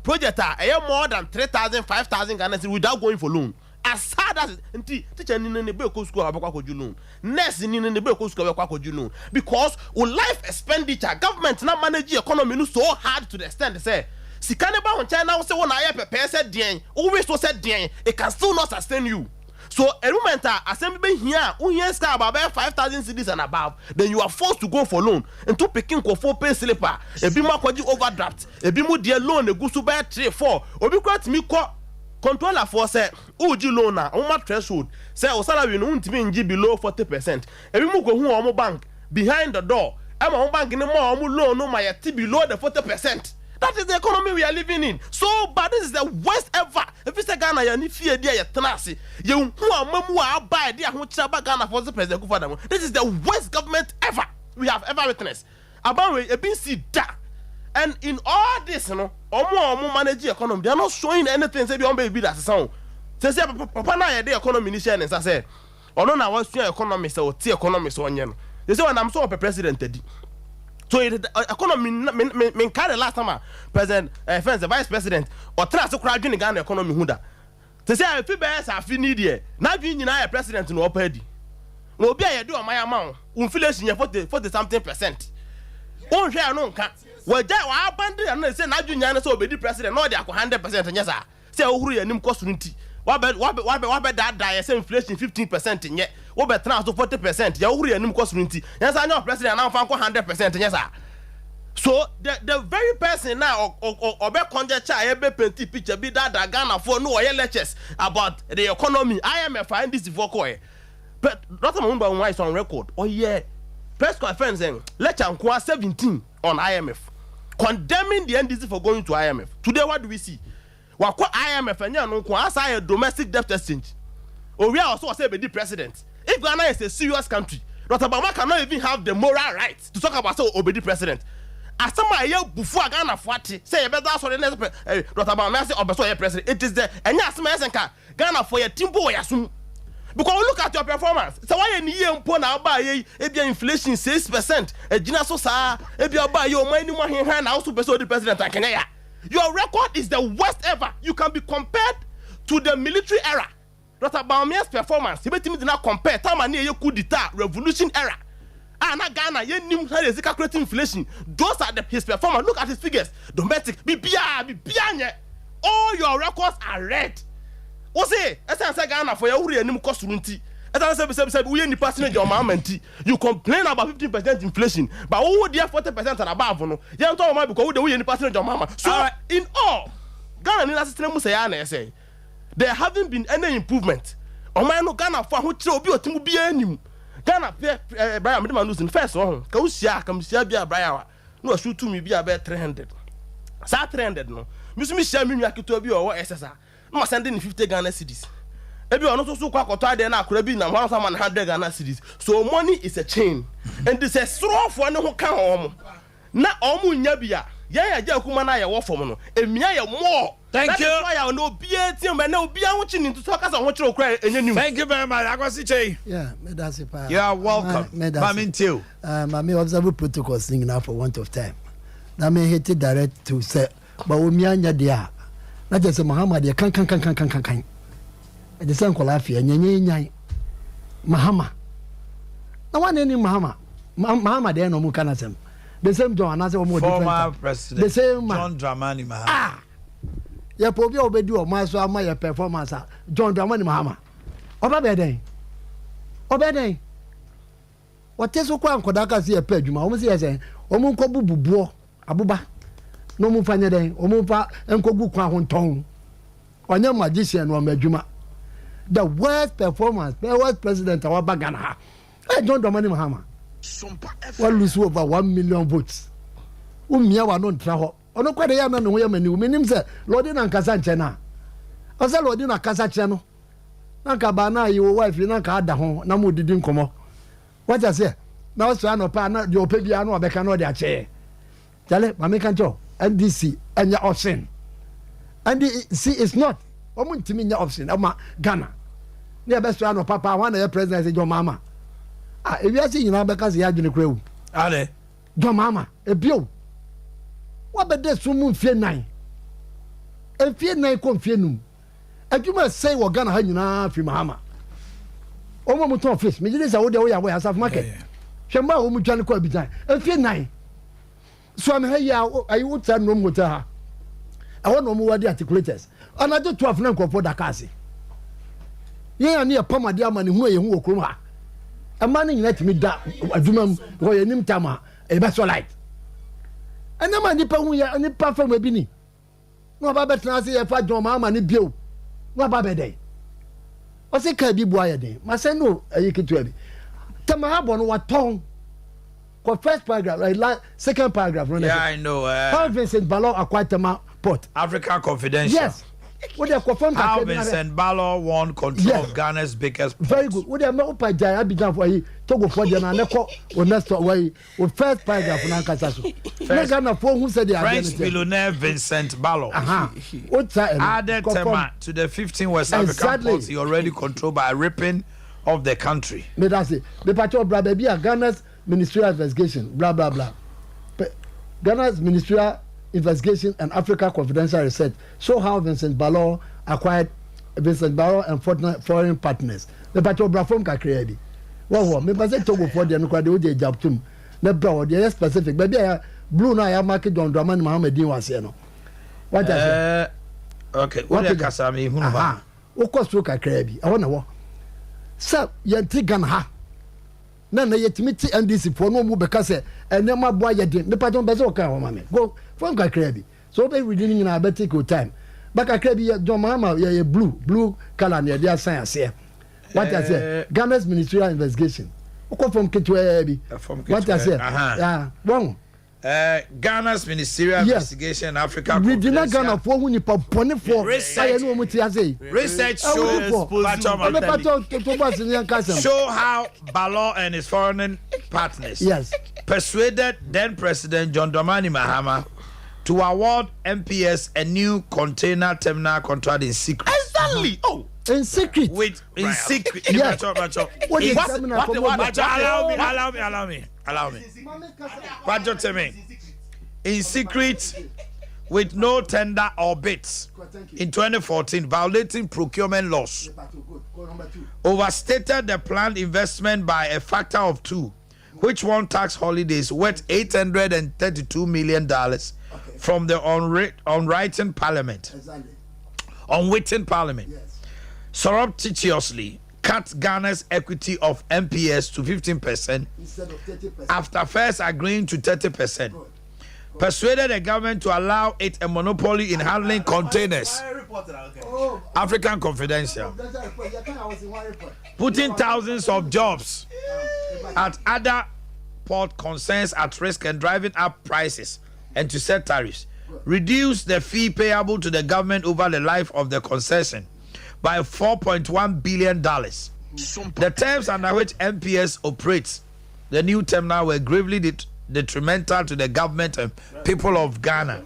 project more than 3,000 5,000 Ghana without going for loan. As sad as teacher ni ne be ko school abakwa ko loan, nurse ni ne be ko school abakwa ko loan, because life expenditure government na manage economy no so hard to the extent say sikane ba won China say won aye pepe say den always so say den it can still not sustain you. So a moment assembly here unye ska about 5,000 cedis and above, then you are forced to go for loan and to picking ko for pay slipper e bi ma kwaji overdraft e bi mu de loan e gusu ba 3 4 obi kwat mi ko controller for say uji loan na o threshold say o salary no ntimi nji below 40%. Ebi mu ko hu o bank behind the door e ma bank ni mo o loan no ma yet below the 40%. That is the economy we are living in. So but this is the worst ever. If you say Ghana ya ni fear dia ya tenase ye hu amamu a buy dia ho chaba Ghana 40% ku for. This is the worst government ever we have ever witnessed. About we been see that. And in all this, you know, omo manage economy. They are not showing anything. Say, be that sound. Say, papa na the economy ni share. Say, ono na was economy say, ti economy so onye no. They say when I'm so president tedi. So economy me carry last time president, friends, the vice president, or try to crowd in Ghana economy huda. They say if you bears have need here. Now you nyina president no opedi. No be a do my amount. Inflation 40 something %. On share no can. Well, that abandon and say now you so be the president. No, they are 100%. Yes, sir. Say who you nim cost unity. What that die? Say inflation 15% in yet. What better now to 40%? Ya who you nim cost unity. Yes, I know president now found 100%. Yes, sir. So the very person now or be conjecture ebe penti picture be that Ghana for no lectures about the economy. IMF find this vocal. But not a number one is on record. Oh yeah. Press conference lecture 17 on IMF. Condemning the NDC for going to IMF. Today, what do we see? What IMF and you a domestic debt exchange. Or we are also say the president. If Ghana is a serious country, Dr. Bama cannot even have the moral right to talk about so obey the president. As somebody before Ghana fati say better sorry Dr. Bama say obeso president. It is the Ghana for your timbo yasum. Because look at your performance. So why any year upon our buy a inflation 6%? A gina so sa if you buy your money hand also the president. Your record is the worst ever. You can be compared to the military era. Dr. Baumia's performance. He did not compare time and you coup d'etat revolution era. And Ghana, you knew how to calculate inflation. Those are his performance. Look at his figures. Domestic, all your records are red. What's it? As I say Ghana for your nim cost unity. As I said, we any person your mamenti. You complain about 15% inflation, but who dear 40% and above no. You don't talk about because we any person your mama. So in all, Ghana ni system say there haven't been any improvement. No Ghana for who will be otimu bi anim. Ghana Brian me losing first one. Ka usia bia Brian. No shoot to me be about 300. Sa 300 no. Me share me akitu bi o SSR. No sending 50 Ghana cedis. Ebi ono so kwa koto ade na akura bi na 100 Ghana cedis. So money is a chain. And this is straw for no kan omo. Na omo nya bia. Ya kuma na ya wo fom no. Emia ya more. Thank you. That's why I no bia ti me na obi an chi ni to talk as an chiro kra enyanim. Thank you very much. Akwasi Chey. Yeah, me that's it. You are welcome. Mamintiu. Me observe protocols thing now for want of time. Na me hit it direct to say ba omia nya dia. Na just Muhammad ya kan. The same kolafia nyanyan Mahama. Na one any Mahama there no mu kanasem. The same John as a more former president the same John Dramani Mahama. ye po bi obedi o ma so ama ye performance John Dramani Mahama oba beden wote so kwa nkoda ka se ye pa adwuma o mo se ye se o mo nko bubuo abuba no mo fanya den o mo fa enkogu kwa ho nton onye magician no madwuma the worst performance the worst president our bagana John Dramani Mahama Sompa what lose over 1 million votes umia wa no ntra ho ono kwade ya na no ho ya mani menim se Lord na nkasa nche na o se Lord na kasa che no na nka ba na yi wo wife na nka ada ho na mo didi nkomo what I say na o so anopa na de opa bia na obeka na o de ache jale mame kan cho NDC anya option and see it's not omo ntimi nya option ama Ghana ne be so anopa pa wa na ya president John Mahama if you see nyina beka se ya dwene krawu ale John Mahama ebio what be dey sumu mfie nan mfie nan ko mfie num adwuma say wo Ghana ha nyina fi Mahama omo muton office me jide sa wo de wo ya wo asaf market hwemba wo mu twane ko abitan mfie nan so am ha ya ayi wo ta no mu ta ha awo no mu wadi articulators anajo 12 na nkofo dakase ye ya ne ya pamade amane hu ye hu okrom ha amane nyina timi da adwuma wo ye nim tama e be so light ana ma nipa hu ya nipa fa ma bi ni no ba betena se ye fa John Mahama ni bio no ba be dey o se ka bi bua ye dey ma se no ayi kitu abi tama ha bo no waton ko first paragraph like second paragraph no yeah I know how Vincent Balo acquired Tema Port Africa Confidential yes what they confirm how Vincent Balo won control of Ghana's biggest port. Very good what they me opa jai Abidjan for yi Togo for there na neko o next way o first paragraph na nkasa so na Ghana for who said they are French billionaire Vincent Balo added Tema to the 15 West African ports he already controlled by ripping of the country. Me that say the patrol bra baby Ghana's ministerial investigation blah blah blah Ghana's ministerial investigation and Africa Confidential Research show how Vincent Balo acquired and foreign partners. The patrol bra from kakra bi. Wo me ba say Togo for there no kwa de o dey jab tum. Na bra dey specific. Baby blue na ya market John Dramani Mahama din wase no. What I say? Okay, what dey kasa me hunu ba. Wo kosto kakra bi. I wanna wo. Sir, yanti Ghana ha. Na yetimi ti NDC for no mu beka se enema boa ye din. Me patrol be say o kan ho ma me. Go from kakra so be reading na be take your time but kakra bi John Mahama ye blue color na dey assign ase what I say Ghana's ministerial investigation o from kitwe bi what I say yeah wrong Ghana's ministerial investigation Africa regional Ghana for hu nipa pone for say no mu ti ase research show how Balo and his foreign partners persuaded then President John Dramani Mahama to award MPS a new container terminal contract in secret. Exactly. Oh, in secret. Wait, in secret. Yes. What is allow me. Bacho tell me. In secret, with no tender or bids in 2014, violating procurement laws, overstated the planned investment by a factor of 2, which won tax holidays worth $832 million. From the unwritten parliament, unwritten parliament, surreptitiously cut Ghana's equity of MPS to 15% instead of 30%. After first agreeing to 30%. Persuaded the government to allow it a monopoly in handling containers. African Confidential. Putting thousands of jobs at other port concerns at risk and driving up prices and to set tariffs. Reduce the fee payable to the government over the life of the concession by $4.1 billion. The terms under which MPS operates the new terminal were gravely detrimental to the government and people of Ghana.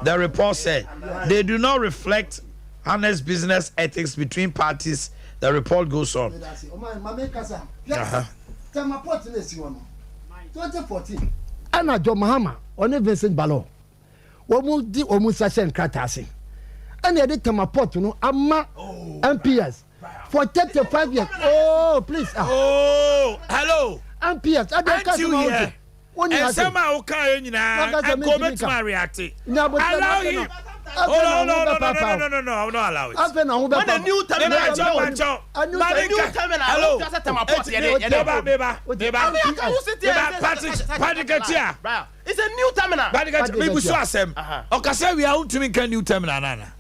The report said they do not reflect honest business ethics between parties. The report goes on. 2014. Ana John Mahama on Vincent Balo. Womu di omu sashen kratasi. And the Temaport no ama MPS for 35 years. Oh, please. Oh, hello. MPS. Aren't you here? And somehow okay, and comment my reacting. Allow him. Oh no, I will not allow it. When a new terminal, hello. It's a new terminal. Maybe so asem. Okase we are to make a new terminal nana.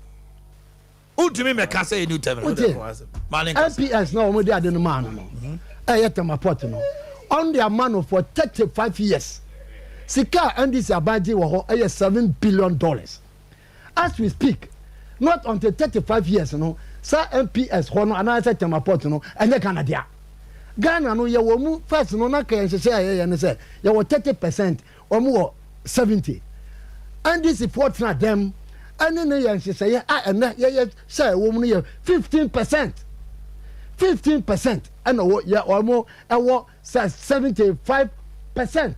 To me make say a new terminal. MPS no mo dey ade no man no. Temaport no. On their man for 35 years. Sika and this abaji wo ho $7 billion. As we speak, not until 35 years no, sir MPS ho no anasa Temaport no enye Canada. Ghana no ye wo mu first no na kan say ne say ye wo 30%, omo 70. And this report na them and ne ye say and ye say wo mu ye 15%. 15% and ye omo e wo 75%.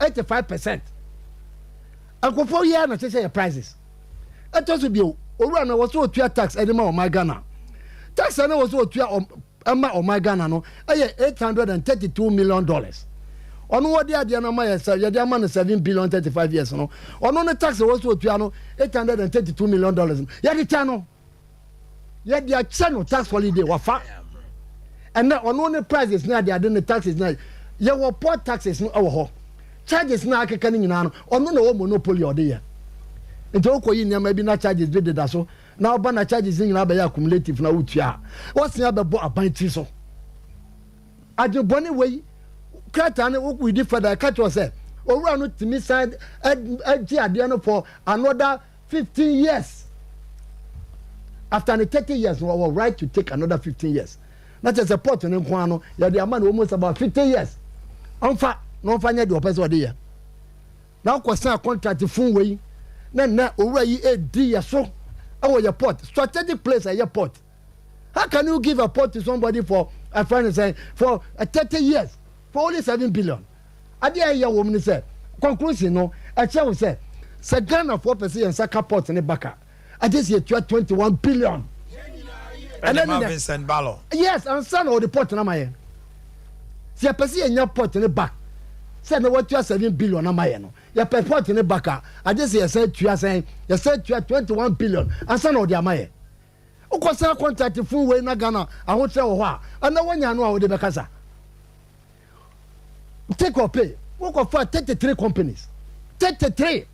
85%. Akofo ye na say prices. It also be owura na was so tua tax anima o my Ghana. Tax na was so tua o my Ghana no $832 million. Ono what dey ade na ma ye say ye dey ma no 7 billion 35 years no. Ono no tax was so tua no $832 million. Ye dey cha no. Ye dey cha no tax holiday wafa. And now ono no prices na dey ade no taxes na ye wo port taxes no wo ho. Charges na akeka ni nyina no ono na wo monopoly ode ye. Nti okoyi nyama bi na charges bi deda so na oba na charges nyina ba ya accumulative na wutua wose ya bebo abanti so adeboni we krata na wo di further catch us say owura no timi side agi ade no for another 15 years after the 30 years we were right to take another 15 years that is a port no nko ano ya dey man almost about 15 years onfa no fanya de opese ode ye na ko sign contract fun we na owura yi edi yaso awo your port strategic place at your port. How can you give a port to somebody for a friend say for 30 years for only 7 billion? Adea Akye woman say conclusion no a chair will say Ghana 4% and Saka port in the back. I just hear 21 billion. And then Vincent Ballo. Yes, and son of the port na my. See a person in your port in the back. Say no what you 7 billion na my no. Your port in the back. I just hear say you are saying you said you are 21 billion and son of the amaye. Ukosa contract full way na Ghana I won't tell ho and no one ya know how dey bekasa. Take or pay. Work of 33 companies. 33.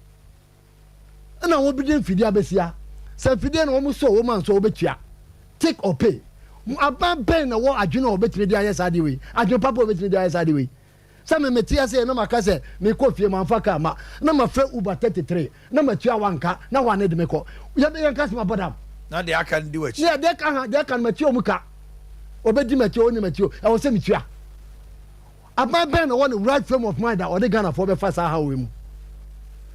And I will be doing fidia besia. Say fidia no almost so woman so obetua. Take or pay. Aban ben na wo adwene obetimi dia yes ade we. Adwene papa obetimi dia yes ade we. Some metia say no maka say me ko fie manfa ka ma na ma fa Uber 33 na ma tua wanka na wane de me ko ya be yanka ma bodam na they can do it yeah they can ma tua muka obedi ma tua oni ma tua e wo say me tua aban ben na one right frame of mind that or the Ghana for be fa sa ha we mu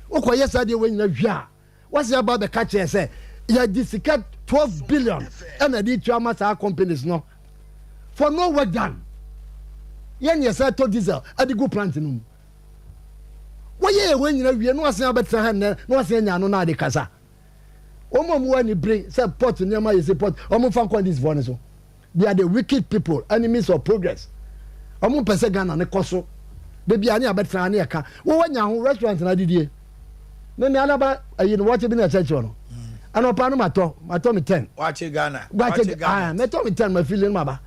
okoye sa de we nyina hwa what's about the catch say ya disika 12 billion and the tua ma sa companies no for no work done. Yen yesa to diesel adigo plant no woye we nyina wie no asen abetra ha no asen nya no na de kasa omo ani bring say port nyama yesi port omo fan call this one so they are the wicked people enemies of progress omo pese Ghana ne koso de bia ne abetra ne eka wo wanya ho restaurant na didie me alaba ayi no watch bi na church no anopa no mato me 10 watch Ghana me to me 10 my feeling maba.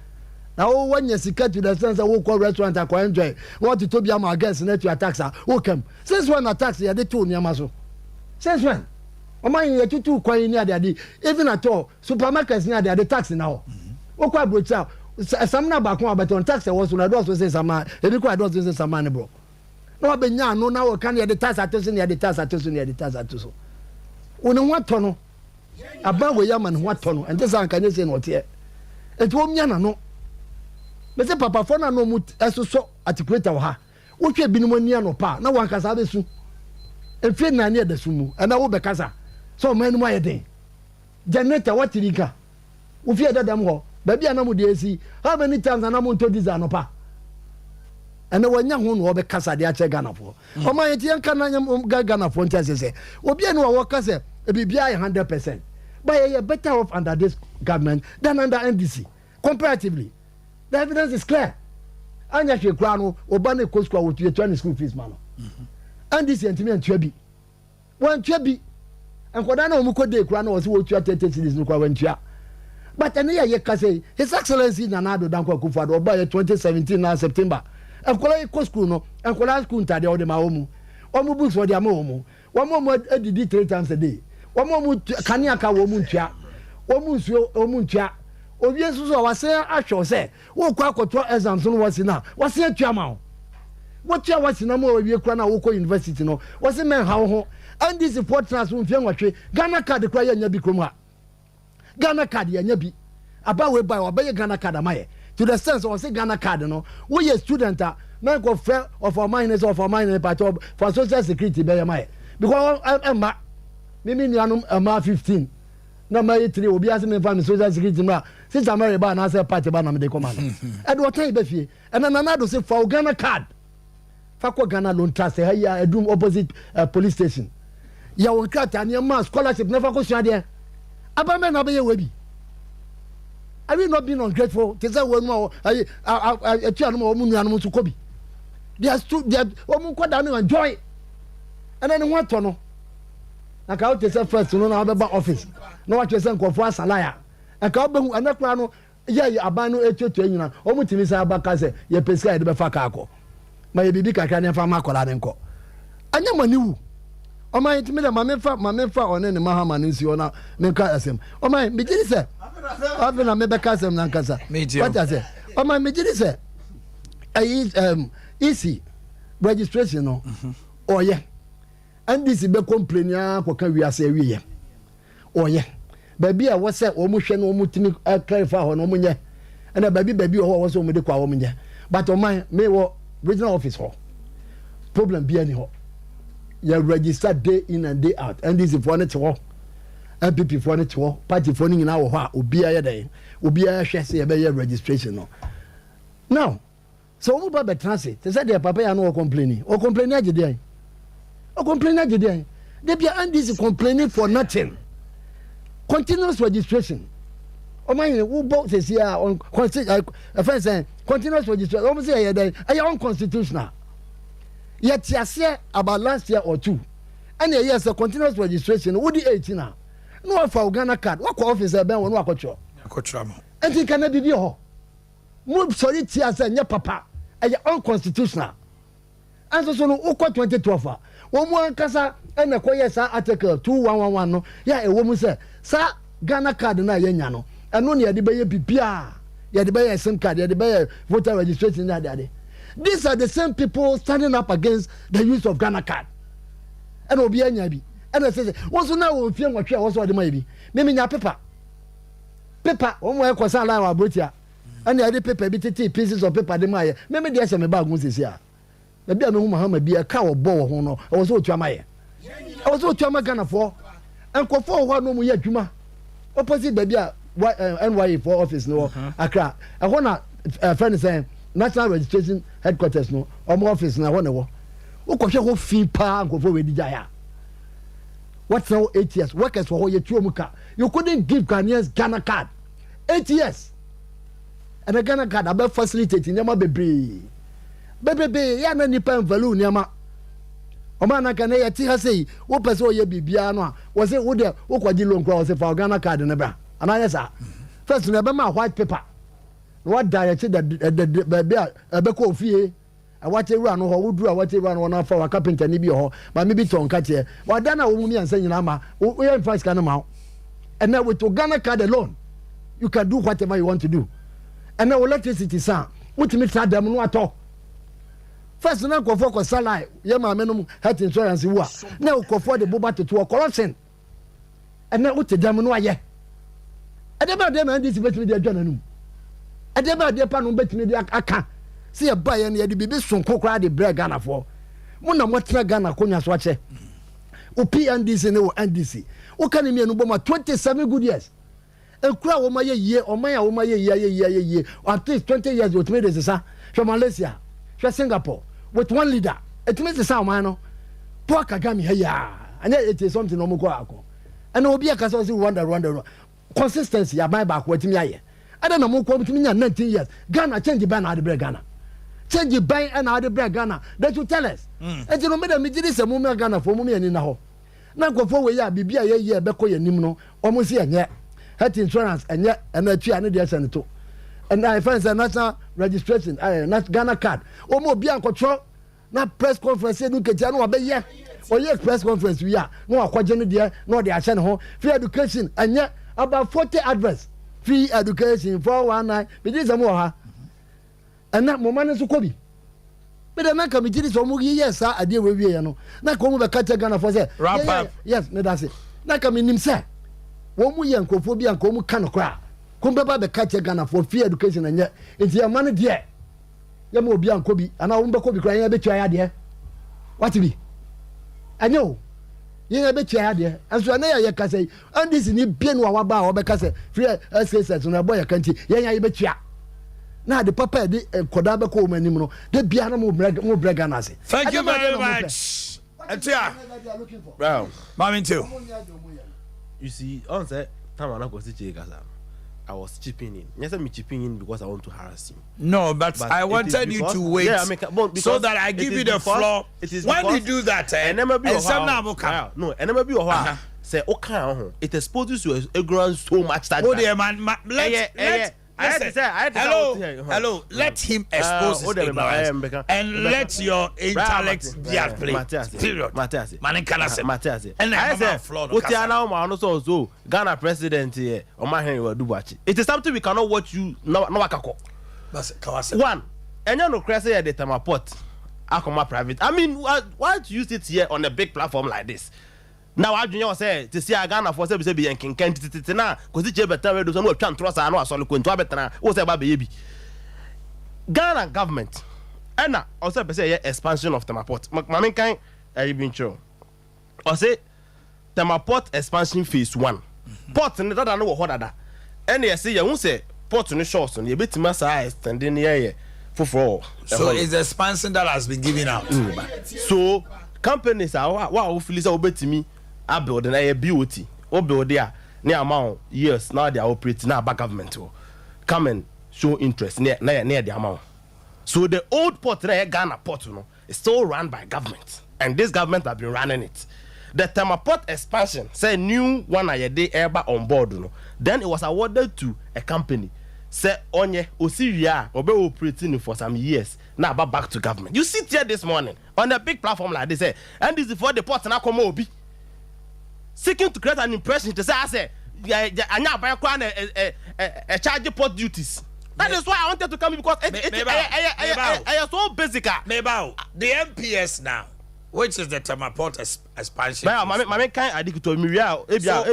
Now when you secure to the sense that we call restaurant I can enjoy what to be my guests net your tax who come since when a tax you dey to nyamaso since when o man you tutu kwan near there even at all supermarkets near there the tax now o kwa brocha some na back one but on tax was na do so say some e be kwa do so say some man bro no be nya no na o kan the tax atoso near the tax atoso near the tax atoso one what tono aba we ya man what tono and this an kan say no tie et wo nya na no me say papa for na no mu esoso articulator wo ha wo hwe binom ani anopa na wan kasa besu efie na ne edasu mu na wo be kasa so man mu ayeden generator watirika wo fie dadam ho ba bia na mu de esi how many times na mu to diesel anopa and wanya ho no wo be kasa de ache Ghana fo o man yeti enka na Ghana fo ntia sese obi enu wo kasa e bibia 100% but you better off under this government than under NDC comparatively. The evidence is clear. Anya hwe kra no obane ko school wo tue 20 school fees man. And this sentiment tue bi. Wan tue bi. enkoda na omuko de kura na wo se wo tua 30 cities no kwa wantua but ene ye ka say his excellency Nana-Addo Dankwa Akufo-Addo oba ye 2017 na September enkola ko school no enkola school ntade o de ma omu books wo de ama omu wo edidi 3 times a day wo kani aka wo mu ntua wo mu nsuo wo mu ntua obi ensuso wa se ahwo se wo kwa akoto exams no wo se na wo se atua ma wo tua wo se na mo obi kura na wo ko university no wo se men ha ho and this support trans wo mfie nwatwe Ghana card kura ya nya bi krom ha Ghana card ya nya bi aba we buy obey Ghana card amaye to the sense wo se Ghana card no wo ye student a na go fair of our minus part for social security be amaye because emma mimi nuanum ama 15 na ma 3 obi ase me fa social security ma since amere ba na say party ba na me de come na e do tan be fie e na Nana-Addo say for Ghana card fa ko Ghana loan trust ha ya edum opposite police station ya won krata ne ma scholarship never go sua de aba me na be ye webi I will not be ungrateful to say we no I tia no mo nuanum so kobi they are omu ko da no enjoy and then what to no na ka o te say first no na be office na wa che say nkofo asalaya and ka obehu anakura no ye aban no etutu anyina omu timi say abaka say ye pesa ye de be fa ka akọ ma ye bibi kakra ne fa ma akola ne nko anya maniwu o man timi da ma me fa one ne mahama ne nsi ona me ka asem o man me gidi say abena me be ka asem na nkasa what I say o man me gidi say easy registration no oh yeah and this be complain ya ko ka wi ase wi ye oh yeah baby a wo se o mu hwe no o mu timi clarify ho no mu nye and baby ho so mu de kwa wo mu nye but o man me wo regional office ho problem bi ani ho you register day in and day out and this for net ho MPP for net ho party for ni na wo ho a obi aye den obi aye hwe se ye be ye registration no now so we ba transit they said their papa ya no complaining agede o complaining agede they be and this complaining for nothing continuous registration o man who both say here on offense continuous registration o say here are unconstitutional yet year about last year or two and yes a continuous registration wo di 18 na no for Ghana card what office e ben wo no akotro mo and you can be ho mo sorry tia say nya papa e unconstitutional and so no ukọ 2012 wo mu ankasa na koye sa article 2111 no ya e wo mu say sa Ghana card na ye nya no eno ne ye de beye bibia ye de beye sim card ye de beye voter registration na de these are the same people standing up against the use of Ghana card and obi anya bi and say wonso na wo fie nwatwe a wo so de mai bi me nya paper wo mo e kwasa line wa brotia and the paper bi titi pieces of paper de mai me de ase me ba gun sisi a na bia me hu Muhammad bi e ka wo bo wo ho no wo so otua mai wo so otua ma Ghana for enkofo ho no mu ye adwuma opposite baby a NYA for office no Accra e ho na friend say national registration headquarters no omo office na ho ne wo ukọhwe ho fi pa nkofo we dijaya what now 8 years workers for ho ye tuomuka you couldn't give Ghanaians Ghana card 8 years and a Ghana card about facilitating nyama bebre ya na nipa value nyama o ma na kana ye ti ha sei wo pese o ye bibia no a wo se wo de wo kwaji loan kra wo se fa Ghana card ne bra ananya sa first na be ma white paper what direct the baby be ko fie awate ru ano ho wuduru awate ru ano na fa wa carpenter ni bi ho ma me bi ton ka tie wa da na wo mu mi ansa nyina ma wo ye advice ka na ma and now with Ghana card alone you can do whatever you want to do and now electricity sa wutimi tra dem no ato first na ko for ko salary ye ma me no health insurance wo a na ko for the boba to corruption and now wuti dem no aye adeba dem and this betimi dey adwana num adeba dey pa no betimi dey aka see a buy and ye de bibi sonko kra de bread Ghana for mo na mo tra Ghana konya so ache o PNDC ne o NDC o kan mi enu bo ma 27 good years e kura wo ma ye o man ya wo ma ye at least 20 years o tme de sa from Malaysia from Singapore with one leader it means the sa man no poor Kagame he ya anya it is something no mo ko akọ and obi aka so wonder consistency ya buy back what mi aye ada na mo ko tmi nya 19 years Ghana change ban na de bread Ghana change ban and how the bread Ghana that you tell us and you know me Ghana for me ani na ho na nkɔfo we ya bibia ye bɛkɔ yɛ nim no ɔmo si ɛnyɛ health insurance ɛnyɛ ɛna atwi ane deɛ sɛ ne to and I find say national registration Ghana card ɔmo obi ankɔtɔ na press conference no ketia no abɛyɛ ɔyɛ press conference wi a no akɔgye no deɛ no de ahyɛ ne ho free education ɛnyɛ about 40 adverts free education 419 bidi sɛ mo wɔ ha ɛna mo ma ne so kɔ bi bɛdɛ na committee so mo yɛ saa adeɛ we wie no na ko mo bɛka kyɛ Ghana for say wrap up yes me that's it na ka me nim sɛ wo mo yɛ nkofo bi anko mo ka no kora ko bɛba bɛka kyɛ Ghana for free education ɛnyɛ nti ya ma no deɛ ya mo obi anko bi ana wo bɛkɔ bi kora yɛ bɛtua ya deɛ what bi ɛnyɛ o yɛn bɛtua ya deɛ aso na yɛ kasa yi and this ni bie no wa ba a wɔbɛka sɛ free SSS no ɛbɔ yɛ kanti yɛn bɛtua na de papa de koda be ko manim no de bia na mo brega na se. Thank you very much. Atia. Bro, Mami too. You see, on that time I go see Gaza. I was chipping in. Yes, I'm chipping in because I want to harass him. No, but I wanted you to wait so that I give you the floor. When you do that, no, and never be a while. Say, okay, it exposes you a ground so much that. Oh, dear man, hello. Let him expose his ignorance and let your intellect be at play. Period. Matias. And I said, what you are now, so Ghana president here, Omanhene Yaw. It is something we cannot watch you no wakako. One, and you know, crazy at the time pot. Akoma private. I mean, why do you sit here on a big platform like this? Now I junior say to see a Ghana for say be yankin kent na ko si better we do so no twa ntrosa na asole ko nto abetana wo say ba be Ghana government na also be say expansion of Temaport mama kan been true or say Temaport expansion phase 1 port ne dada no wo hodada and you say you say port no short so you betima sa extending here for so it's the expansion that has been given out so companies are wa feel say obetimi a building a beauty or build there near amount years now they are operating now by government will come and show interest near the amount. So the old port Ghana port is still run by government and this government have been running it. The Temaport expansion say new one a day ever on board then it was awarded to a company say onye osiria obe operating for some years now back to government. You sit here this morning on a big platform like this and this is for the port na come obi seeking to create an impression to say I say anya buy a charge port duties. That is why I wanted to come because it's so basic. The MPS now, which is the Temaport expansion. Mama kind addict to Miria Ebia.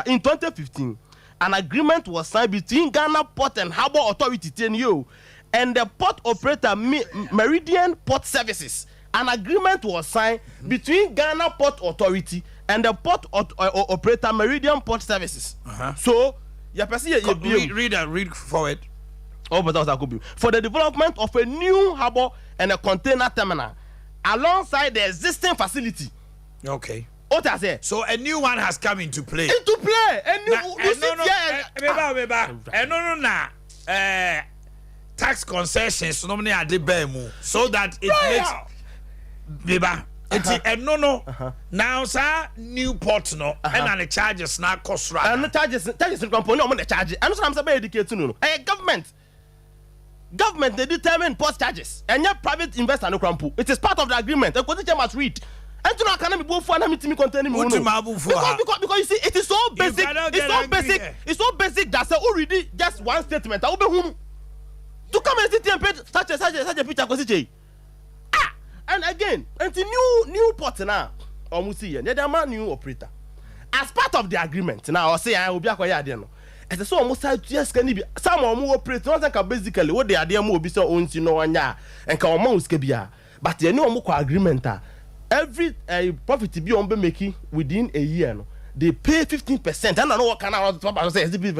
In 2015, an agreement was signed between Ghana Port and Harbour Authority (TNU) and the port operator Meridian Port Services. An agreement was signed between Ghana Port Authority and the port operator Meridian Port Services. So, read forward. Oh, but that could be for the development of a new harbour and a container terminal alongside the existing facility. Okay. What I say? So a new one has come into play. Tax concessions so that it makes. Biba, now sir, new port no, and the charges now cost right. And the charges component on the charges. And so I'm saying educated no. Government they determine port charges, and your private investor no crampo. It is part of the agreement. The quotation must read. And to know can be both for me to me containing because you see it is so basic. It's so basic. It's so basic that say already just one statement. I will be whom to come and sit and pay such a picture because and again, and the new port now, almost here, the new operator. As part of the agreement, now I'll say I will be a quiet. And so almost just can be some more operate basically what the idea will be so owns and can almost be. But the new agreement every profit to be on be making within a year. They pay 15%. I don't know what kind of say. They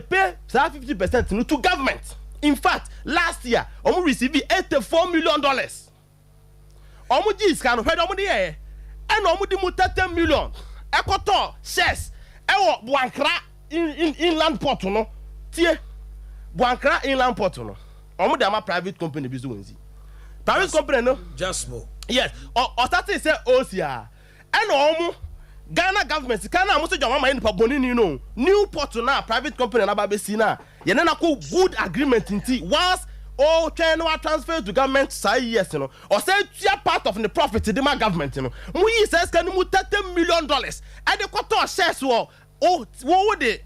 pay 50% to government. In fact, last year, Omu received $84 million. Omu G's kind of head Omu the air, and Omu di muta 10 million. Ekoto shares. Ewo Boakye inland port no. Tie Boakye inland port no. Omu di ama private company business. Private company no. Just more. yes or starting say osia and omo Ghana government Ghana mo se jama nipa boni ni no new port na private company na ba be si na ye na ko good agreement nti once all train wa transfer to government say yes no or say tia part of the profit the ma government no mu yi say ska mu $30 million and the quarter shares wo de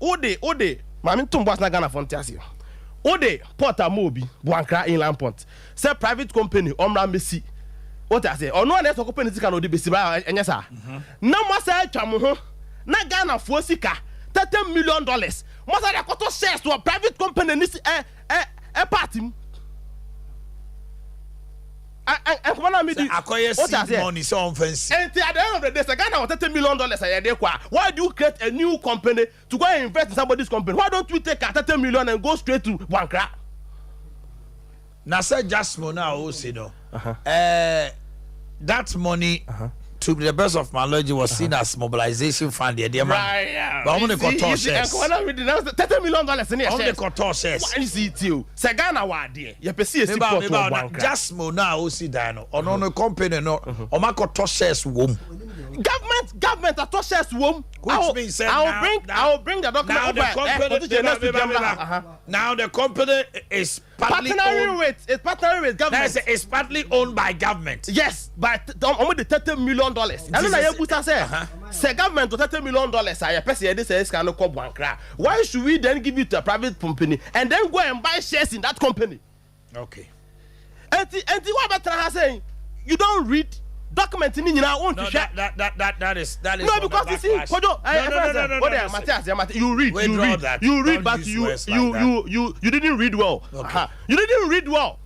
ma me tum boss na Ghana fon tiase ode port amobi Boakye inland port say private company omra mesi what I say, or no one else company can do this. And yes, sir. No more say, Chamu, na Ghana for Sika, $30 million. Must I got to shares to a private company in this a party? And when I mean, what I say, money so offensive. And at the end of the day, Ghana was $30 million. Why do you create a new company to go and invest in somebody's company? Why don't we take $30 million and go straight to Boakye? Now, say just now, also, no. That money, to the best of my knowledge, was seen as mobilization fund. Right, yeah. But I'm going to cut off shares. $30 million in here. I'm going to cut off shares. Why is it you? Sagana wadi. You perceive it. Just now, also, Dino. On no company, no. I'm going to cut off shares. Government at all shares. Which means I'll bring the document. Now the company is partnering with government. It's partly owned by government. Yes, but only the $30 million. I don't know what I say. Government to $30 million. I person this is kind of called Boakye. Why should we then give it to a private company and then go and buy shares in that company? Okay. And what about saying? You don't read. Document in you now that is no because you see you read but you didn't read well. Okay. You didn't read well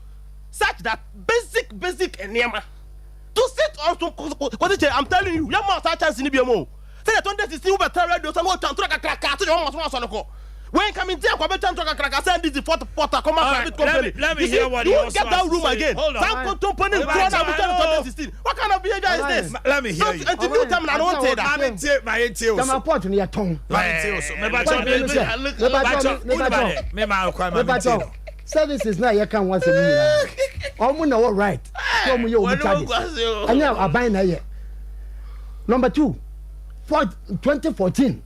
such that basic enema to sit on some I'm telling you must chance in BMO say that 2016 we better radio some to when coming there, come to crack send this port come private company. Let me hear what you get that room again. What kind of behavior is this? Let me hear you. Until new time, I don't say that. My tail. Come port near tongue. Services now you can once a year. Almost no right. Come you charges. And now I buy na Number 2, for 2014.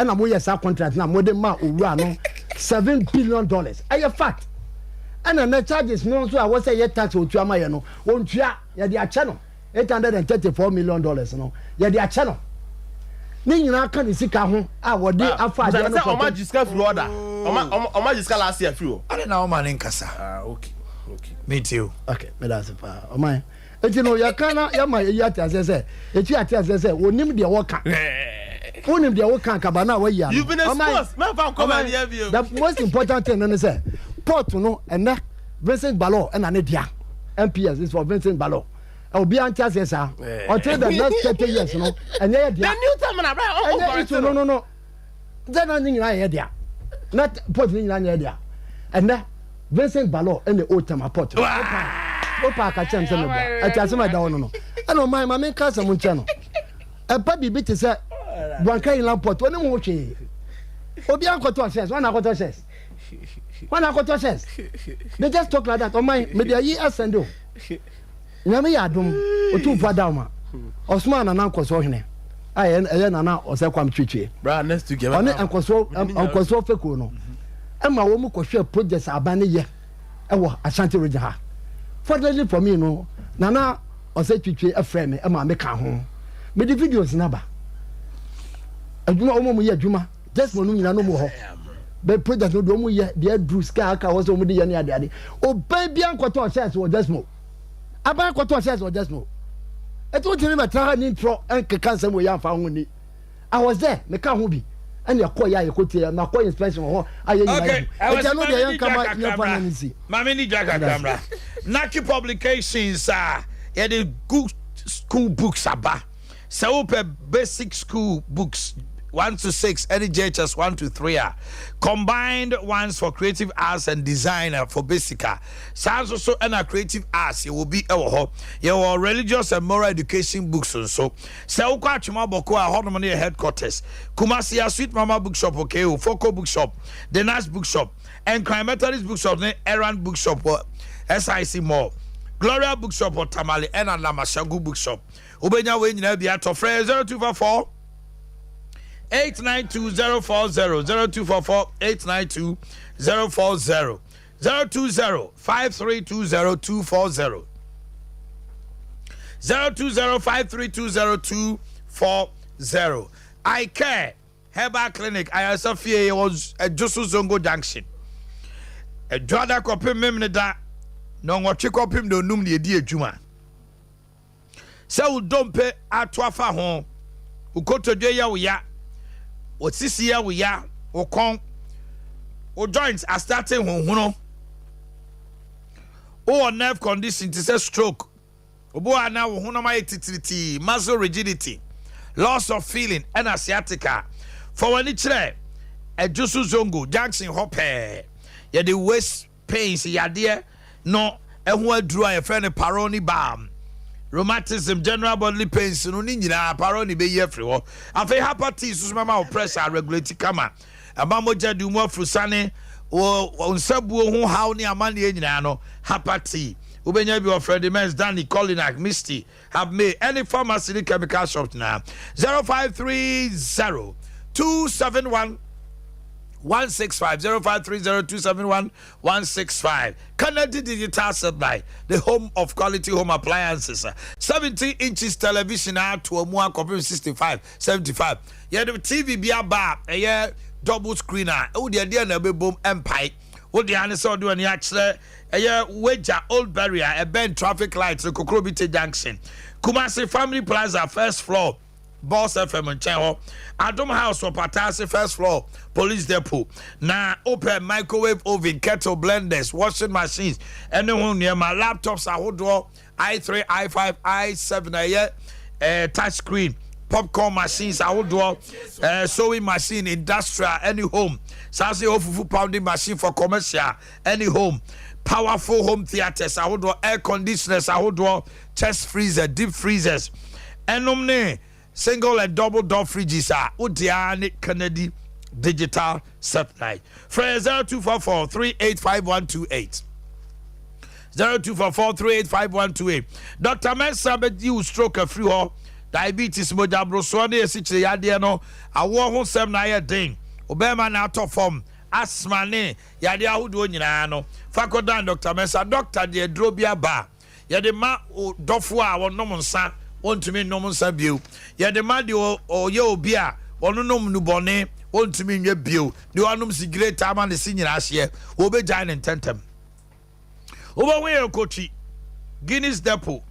And I'm with a contract now, more than $7 billion. I fact. And the charges no so I was a tax or Chama, no, won't ya, their channel, $834 million, no, their channel. Nina can see Kahun, our day after I discuss Florida. Oma discuss last year, few. I don't know, man, in Casa. Okay. Me too. Okay, me that's a far. Oh, my. You know, you can't, you might, you have to say, if you have to say, we name the worker. You've been exposed. The most important thing is port no and Vincent Ballot and Anedia MPS is for Vincent Ballot. I'll be on Tias until the next 30 years, no, and the new time no. Then I think I had there. Not port in Anedia. And that Vincent Ballot and the old time port. Opa ka chance me ba. Ati my down no. And on my mamma can some channel. A baby bit is a Boakye inland port. When you watch it, Obi Ankoto says, one Ankoto says. They just talk like that. On my media, ye ascendo. Nyame yadum, otu padama. Osman and Uncle Sohine. I and Nana or Saquam Chichi. Brad, next together. Uncle So Fecono. And my woman could share projects Abani ye. Ashanti Rijaha. Fortunately for me, no. Nana or say Chichi a friend, and my make home. But the video is never. A Juma, just when you know more. But project no domu ye, the Bruce Kaka was over the Yanni Daddy. Oh, baby, Uncle says or just more. About what says or just more. I told you about trying intro and cancer we are found. I was there, the car will be. And your call, you could tell, not quite inspection. I know the young camera. Mammy Jaga camera. Naki publications are the good school books about. So basic school books 1 to 6, any JHS 1 to 3 combined ones for creative arts and design for basic. Sounds also and creative arts. It will be your religious and moral education books also. So Chuma Boko Hormone headquarters. Kumasi Sweet Mama Bookshop, okay, Foko Bookshop, the Nash Bookshop, and Crime Methodist Bookshop, Errand Bookshop, SIC Mall. Gloria Bookshop or Tamale and Namashagu Bookshop. Ubenya we nyina bia to frɛ 0244 892040 0244 892040 020 5320 020 5320 I care Herbal Clinic I Safia was a Josu Zongo Junction a Drada Kopim Memneda no watch kopim do num de di adwuma se wo dompe atoafa ho ukotodwe ya wo ya wo sisi ya wo ya wo kon wo joints are starting honhono wo nerve condition to say stroke obo ana wo hono ma titiriti muscle rigidity loss of feeling and sciatica for when it kire Ejusu Zongo Junction hope ya the waist pains ya there no ehun aduru a friend paroni bam rheumatism general bodily pains no ni nyina paroni be ye free ho afi hepatitis so mama pressure regulate kama abamoja du mu afrusane o nsabuo hu haw ni amane nyina no hepatitis ubenya bi of Freddy Mens Danny Colinac Misty have made any pharmacy chemical shop now 0530 271 165 0530 165 Canada Digital Supply, the home of quality home appliances. 17 inches television out to a more compared 65 75. Yeah, the TV be a bar, a year double screener. Oh, the idea na be boom empire. What the answer do any actually a year wager old barrier, a bend traffic lights, a Kokrobite Junction. Kumasi Family Plaza, first floor. Boss FM and Cheho, Adam House or Patasi first floor, police depot. Now open microwave oven, kettle blenders, washing machines, anyone near my laptops, I would draw i3, i5, i7, touch screen, popcorn machines, I would draw sewing machine, industrial, any home, Sassy Ofufu pounding machine for commercial, any home. Powerful home theaters, I would draw air conditioners, I would draw chest freezer, deep freezers, and single and double door fridges are Udiani Kennedy Digital Supply. Fresh 0244 385128. 0244 385128. Dr. Mensa bet you stroke a free ho diabetes moja brosone esiche yade no awo ho sem na ye den obema na to form asthma ne yade ahodo nyina no fakodan Dr. Mensa doctor de drobia ba yade ma dofo a wonom nsa wontumi nom nsa bio ye de ma de o ye obi a ono nom nu bone wontumi nwe bio de onom cigarette ama ne sinyina ahye obejan ne tentem obo we kochi Guinness Depot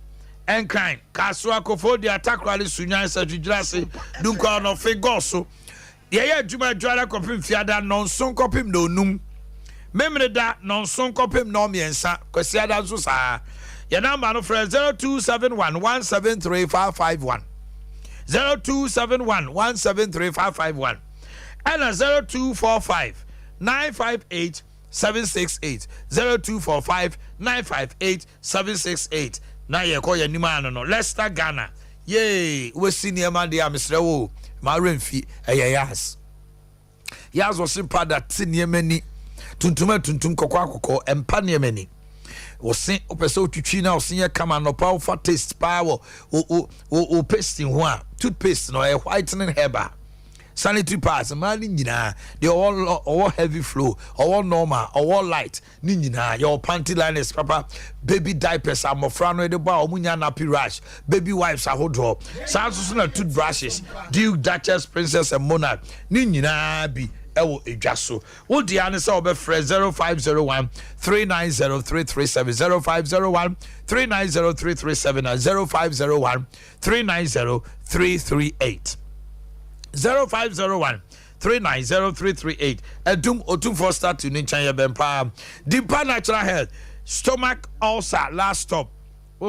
and kind kaswa kofo de atakwale sunyan sa dwudrase dunkwa no figoso ye ye djuma dwara kopim fiada nonson kopim no num memre da nonson kopim no miensa kwasiada nso saa your number no friend 0271 173551 0271 173551 and 0245 958 768 0245 958 768 na ye call your nimano no Leicester Ghana yay we senior man dey Mr. Wo ma remfi yas was simple that niemani tuntum kokko empa niemani wosin opese otwitwi na wosin ye kama no power taste power o pasting ho a toothpaste no a whitening herb sanitary pads man nyina they all heavy flow all normal all light ni nyina your panty liners papa baby diapers amofra no de ba omunya nappy rash baby wipes ahodo sanso na toothbrushes Duke, Duchess, Princess and Monarch ni nyina bi ewo edwaso wo dia ne se obefre 0501 390337 0501 390337 0501 390338 0501 390338 Edum otum for start to Nichanya Bempa Deeper Natural Health stomach ulcer last stop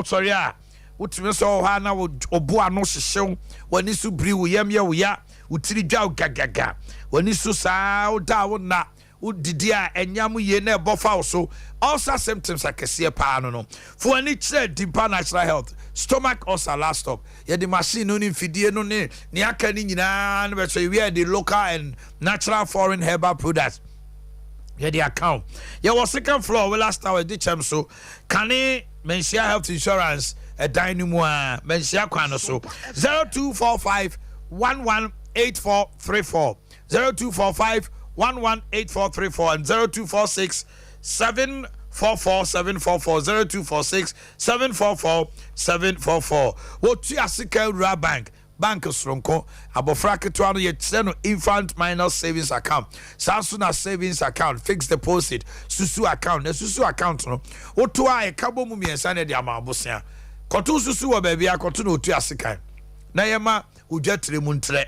sorry wotumi so ha na obo ano hyehyew wani so biri wo yam ye wo ya utiri dwa gagaga wani so saa oda wo na udidi a enyam ye na ebofa so ulcer symptoms akese pa no for ani kire Deeper Natural Health stomach ulcer last stop ye the machine no ni fidie no ne aka ni nyina no be so we are the local and natural foreign herbal products Yeah, the account. Yeah, was second floor. We last hour did so. Can he mention health insurance? A dining room. Mention kwano so 0245 118434 0245 118434 and 0246 744 744 0246 744 744. What you are secure bank? Bank Stronko, Abofra Ketuano, yet infant minor savings account, Sansuna savings account, fixed deposit, Susu account, the Susu account. No, what to I cabo mummy and Sandy Amabosia. Kotu Susu, baby, I continue to Asikai. Nayama, who jet to the Muntre.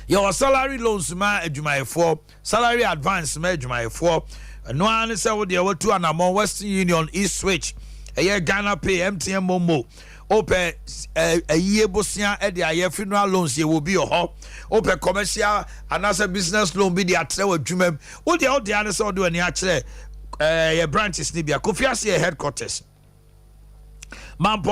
Your salary loans, ma, Jumai 4, salary advance, ma, Jumai 4, and no one is out there, what to an among Western Union, East Switch, a year Ghana pay, MTM Momo. Open a year bosia at the funeral loans, you will be a hop. Open commercial and as a business loan, be the attract with Jumem. All the others all do any actually branches, Nibia, Kofiasi headquarters. Mampo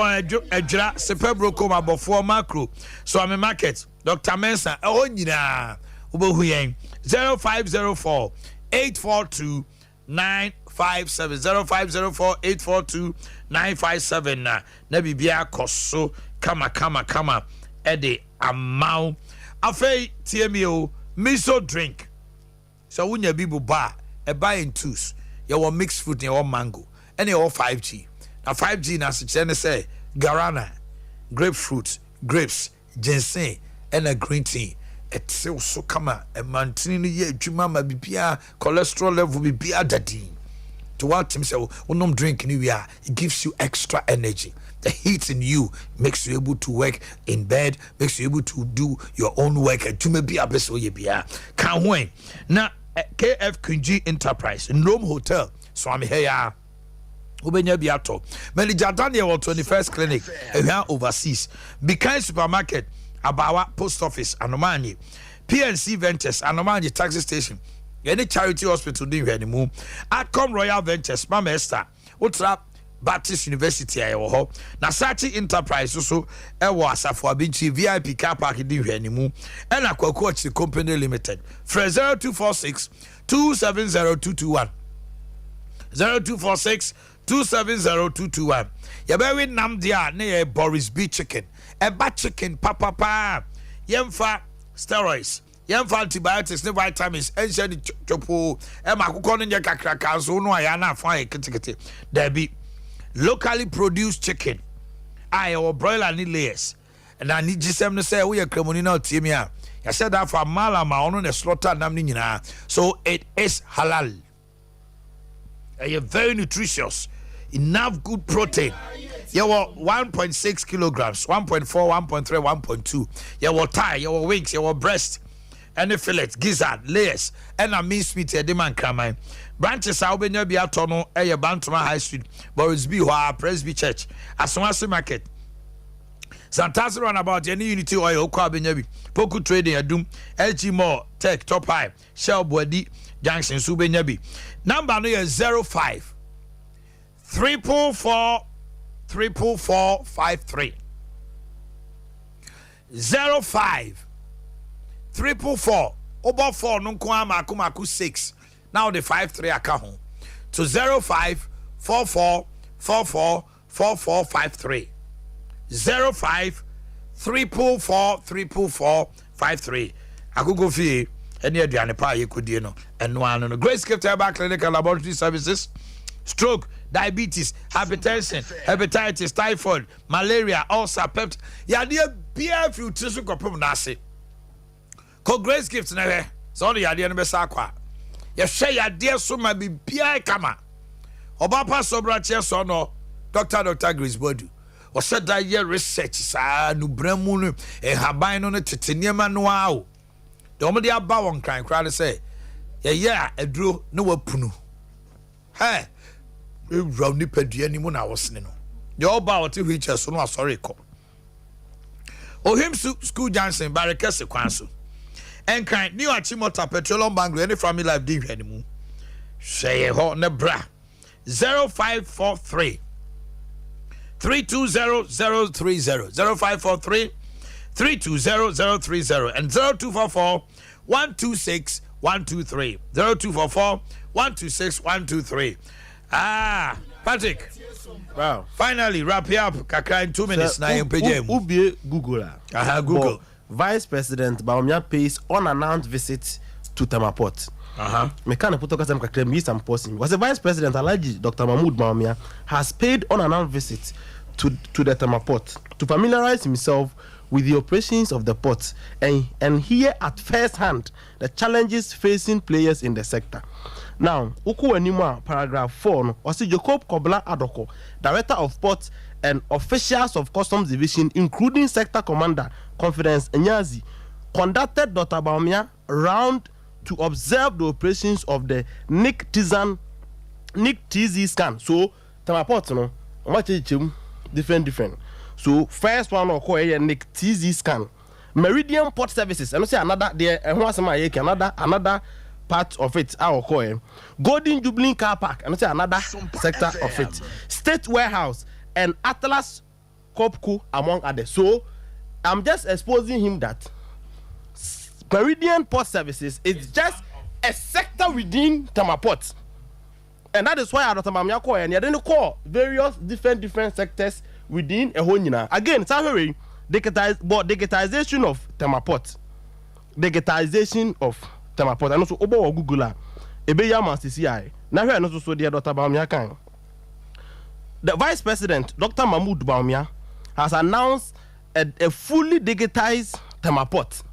Ejra, Sepebro Coma before macro. So I'm a market. Dr. Mensa, oh, Nina, Ubohuyen 0504 842 957 0504 842 957 na bibia koso kama ede amount afei tiemio miso drink so wunya bibu bar e buy in twos your mixed fruit your mango and your 5G na 5G na say guarana grapefruit grapes ginseng and a green tea it's so kama e mantini ye adwuma ma bibia cholesterol level bibia dadi to what him say unum drink anywhere it gives you extra energy. The heat in you makes you able to work in bed, makes you able to do your own work. You may be a best way can't win. Now KF Kunji Enterprise in Rome Hotel. So I'm here. Ubenya biato. Manager Daniel 21st clinic here overseas. Behind supermarket, Abawa post office, Anomani, PNC Ventures, Anomani taxi station. Any charity hospital doing anymore. Atcom Royal Ventures, Mama Esther, Utrap Baptist University, Iowa, Nasachi Enterprise, also, Ewa Safwa Binchi, VIP car park doing anymore, and Aquacoach Company Limited. Fra 0246 270221 0246 270221. Yabewi Namdia, near Boris B chicken, a bat chicken, papa, Yemfa steroids. Yemfa antibiotics, no vitamins, and said chopo, and Makukonin Yakaka, so no, I am not fine. There be locally produced chicken. I or broiler need layers. And I need just to say, we are criminal timia. I said that for Malama on the slaughter namnina. So it is halal. And you're very nutritious, enough good protein. You were 1.6 kilograms, 1.4, 1.3, 1.2. You were thigh, you were wings, you were breast. And the fillet, gizzard, layers, and a meat meat, a demand cramine. Branches are open near Tono, a Bantama High Street, Boris B. Presby Church, Aswasi Market. Santas run about any unity oil, Quabinebi, Poku Trading, a doom, LG More, Tech, Top High, Shell Body, Junction, Subenebi. Number no 05 344 34453 05 344 over 4 nunko maku 6 now the 53 account to 05 44 44 4453 05 344 34453 agogo fee any aduane pa ye kodie no eno anu no Grace Gift Herbal Clinical Laboratory Services stroke diabetes hypertension hepatitis typhoid malaria ulcer peptic yade bia fi utisu kopom na ase ko Grace Gift na he so the yade no be sa kwa ye hwe yade so ma bibia kama oba pa sobra che so no Dr. Grace Bodu o said that year research sa no bramu no e haban no teteniema no awo the omodi aba won kan kra say yeah eduro no wapunu hey ewura ni padua ni mu na wosene no the oba what which so no sorry ko ohim school Johnson barakese kwanso en kan ni achimota petroleum banglo any family life dey hwe ni mu say ho na bra 0543 320030 0543 320030 and 0244 126 123. 0244 126 123. Patrick. Wow. Finally, wrap it up. Kakra in 2 minutes. Now you pay Google. Google. Vice President Bawumia pays unannounced visit to Tamaport. Mekane Putoka Sam Kakra me some posting. Was the Vice President Alhaji Dr. Mahmood Bawumia has paid unannounced visit to the Tamaport to familiarize himself with the operations of the port and hear at first hand the challenges facing players in the sector. Now, Uku Enima, paragraph 4, Osi Jacob Kobla Adoko, Director of Ports and officials of Customs Division, including Sector Commander Confidence Enyazi, conducted Dr. Bawumia round to observe the operations of the Nick TZ scan. So, Tamaport, no, different. So, first one or Nick TZ scan. Meridian Port Services, and I say another there, and what's my another part of it, our coin. Golden Jubilee Car Park, and I say another sector of it. State Warehouse and Atlas Copco, among others. So, I'm just exposing him that Meridian Port Services is just a sector within Tamaport. And that is why I don't know and you didn't call various different sectors within a whole. Again, sorry, digitization of Tamaport. Digitization of Tamaport. And also, Obo Google. Ebeya CCI. Now, here, also, so dear Dr. Bawumia kan. The Vice President, Dr. Mahmood Bawumia, has announced a fully digitized Tamaport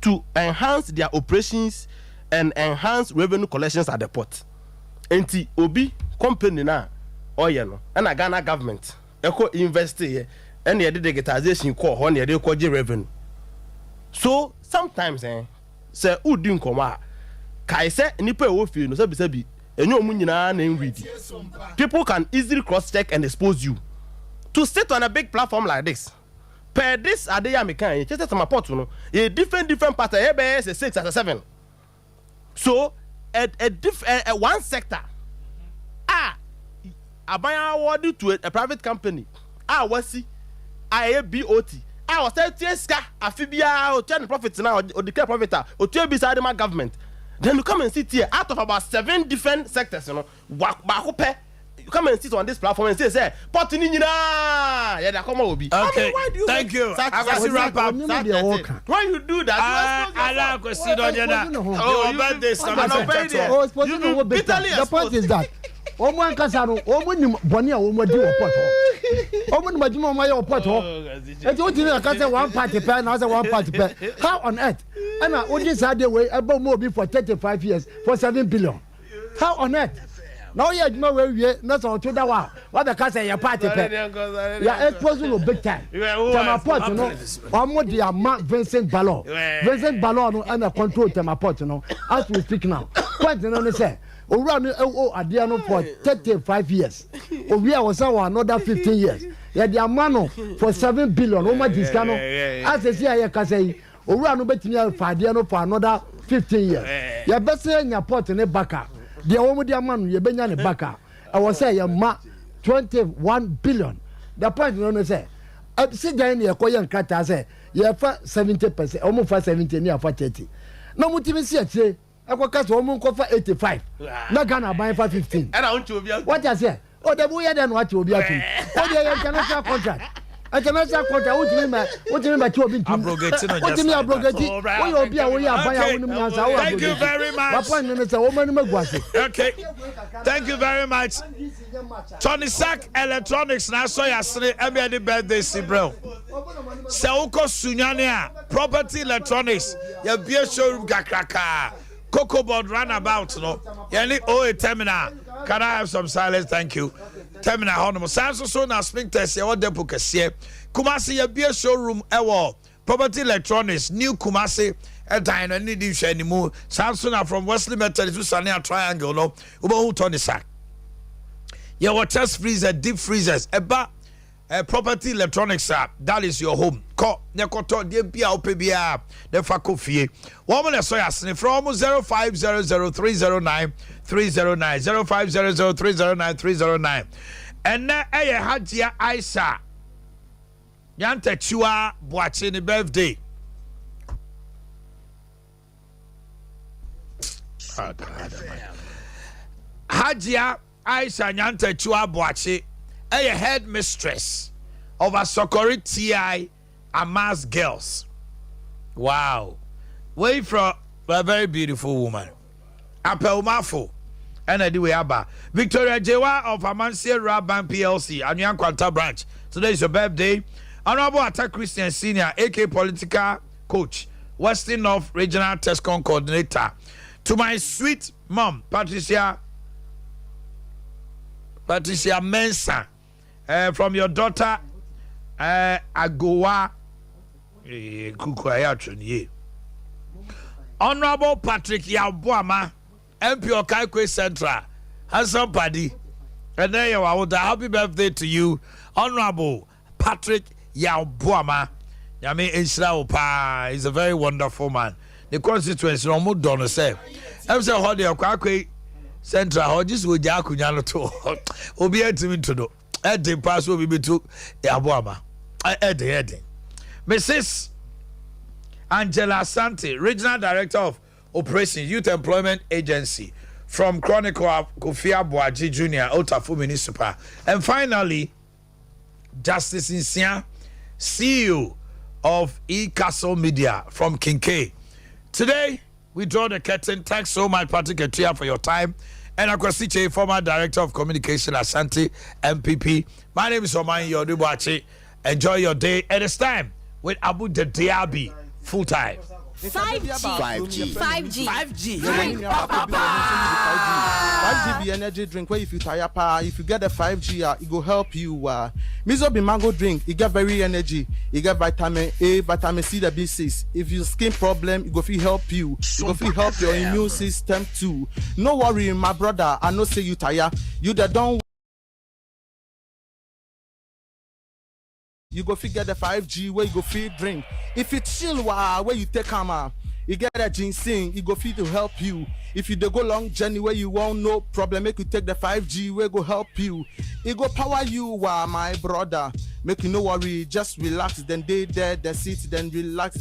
to enhance their operations and enhance revenue collections at the port. Enti obi company na oyeno and a Ghana government eco invest here and the digitization call on the eco revenue. So sometimes say udin koma kai say nipa wo fi no sabi enyo mu nyina na read. People can easily cross check and expose you to sit on a big platform like this. Per this Adea Akye Abia just some report no a different pattern here say 6 or 7. So a one sector abaya awarded to a private company wasi BOT was ska afibia o turn profit now or declare profit or to be side my government. Then you come and sit here out of about 7 different sectors, you know, you come and sit on this platform and say pot ni nyina yeah they come obi. Okay, thank you. I can see wrap up. When you do that, I like to sit on your birthday. The point is that Omo Kasano, Omo Bonia, Omo do pot. Omo Majimo Mayo pot. And you didn't cast one party pen, another one party pen. How on earth? And I only said the way about Mobi for 35 years for 7 billion. How on earth? Now you know where we are not on to the wall. What the cast your party pen? Yeah, it was big time. Tamaport, you know, Omo the amount Vincent Ballon. Vincent Ballon and a control Tamaport, you know, as we speak now. Quite an say. Adea no for 35 years. We are also another 15 years. Yeah, the amount for 7 billion. How much is cano? As I say, I can say, we are no betting for Adea no for another 15 years. You best say in your pot in a baka. The only man you been in a baka. I was say your 21 billion. The point you know say. Sit down here, Koyan Kata say, you have 70%, almost for 70, near for 30. No motivation say. I go catch woman for 85. Not gonna buy for 15. And I want to be what I say? Oh, the boy then what you be at? Oh, the international contract. International contract. What do you mean by 2 billion? Abrogating. What do you mean abrogating? Oh, you be away. Thank you very much. Okay. Thank you very much. Tony Sack Electronics now so yesterday. Every birthday, si bro. Sauko Sunyania Property Electronics. You be a showroom kakraka. Cocoa board runabout, no. Yani a terminal. Can I have some silence? Thank you. Terminal honor. Sanso so na speak test ya what depo kese. Kumasi ya be a showroom ewo. Property Electronics new Kumasi e dine and need you anymore. Sanso na from Wesley Metal to Sania Triangle no. Ubo who Tony Sack. Ya what chest freezer, deep freezers. Eba Property Electronics app, that is your home. Call Nekoto Debia Opebia, the Fakofie. Woman so yasne from 0500309309 0500309309 and na Hajia Aisha Yanta Chua Boakye birthday. Hajia Aisha Nyanta Chua Boakye, a headmistress of a Sokori TI Amas girls. Wow. Way from a very beautiful woman. Apel Mafo. And I do Aba. Victoria Jewa of Amansia Raban PLC, Anyan Kwanta branch. Today is your birthday. Honorable Attack Christian Senior, AK Political Coach, Western North Regional Tescon Coordinator. To my sweet mom, Patricia Mensah, from your daughter Agoa Honorable Patrick Yaw, MP Okaikwe Central, handsome paddy, and there you are. Happy birthday to you, Honorable Patrick Yaw. Yami Israel Pa is a very wonderful man. The constituency no more done say. I'm saying how the Okaikwe Central, how just with Jakunyano to Obi Etimi to do. At the pass will be to Yabuama. Eddie. Mrs. Angela Sante, Regional Director of Operations Youth Employment Agency from Chronicle Kofia Boakye Jr. Otafu Municipal. And finally, Justice Insia, CEO of E-Castle Media from Kincaid. Today, we draw the curtain. Thanks so much, Patrick Etia, for your time. And Akwasiche, former Director of Communication, Ashanti MPP. My name is Omanhene Yaw. Enjoy your day. And it's time with Abu Diaby, full time. 5G be energy drink where if you tire power, if you get the 5G, it will help you. Miso be mango drink, it get very energy, it get vitamin A, vitamin C, the B6. If you skin problem, it go feel help you. It go feel help your immune system too. No worry, my brother, I know say you tire. You that don't. You go feel get the 5G where you go feel drink. If it chill where you take camera, you get a ginseng, it go feel to help you. If you dey go long journey where you won't no problem, make you take the 5G where go help you. It go power you, my brother. Make you no worry, just relax, then they there, the seat, then relax.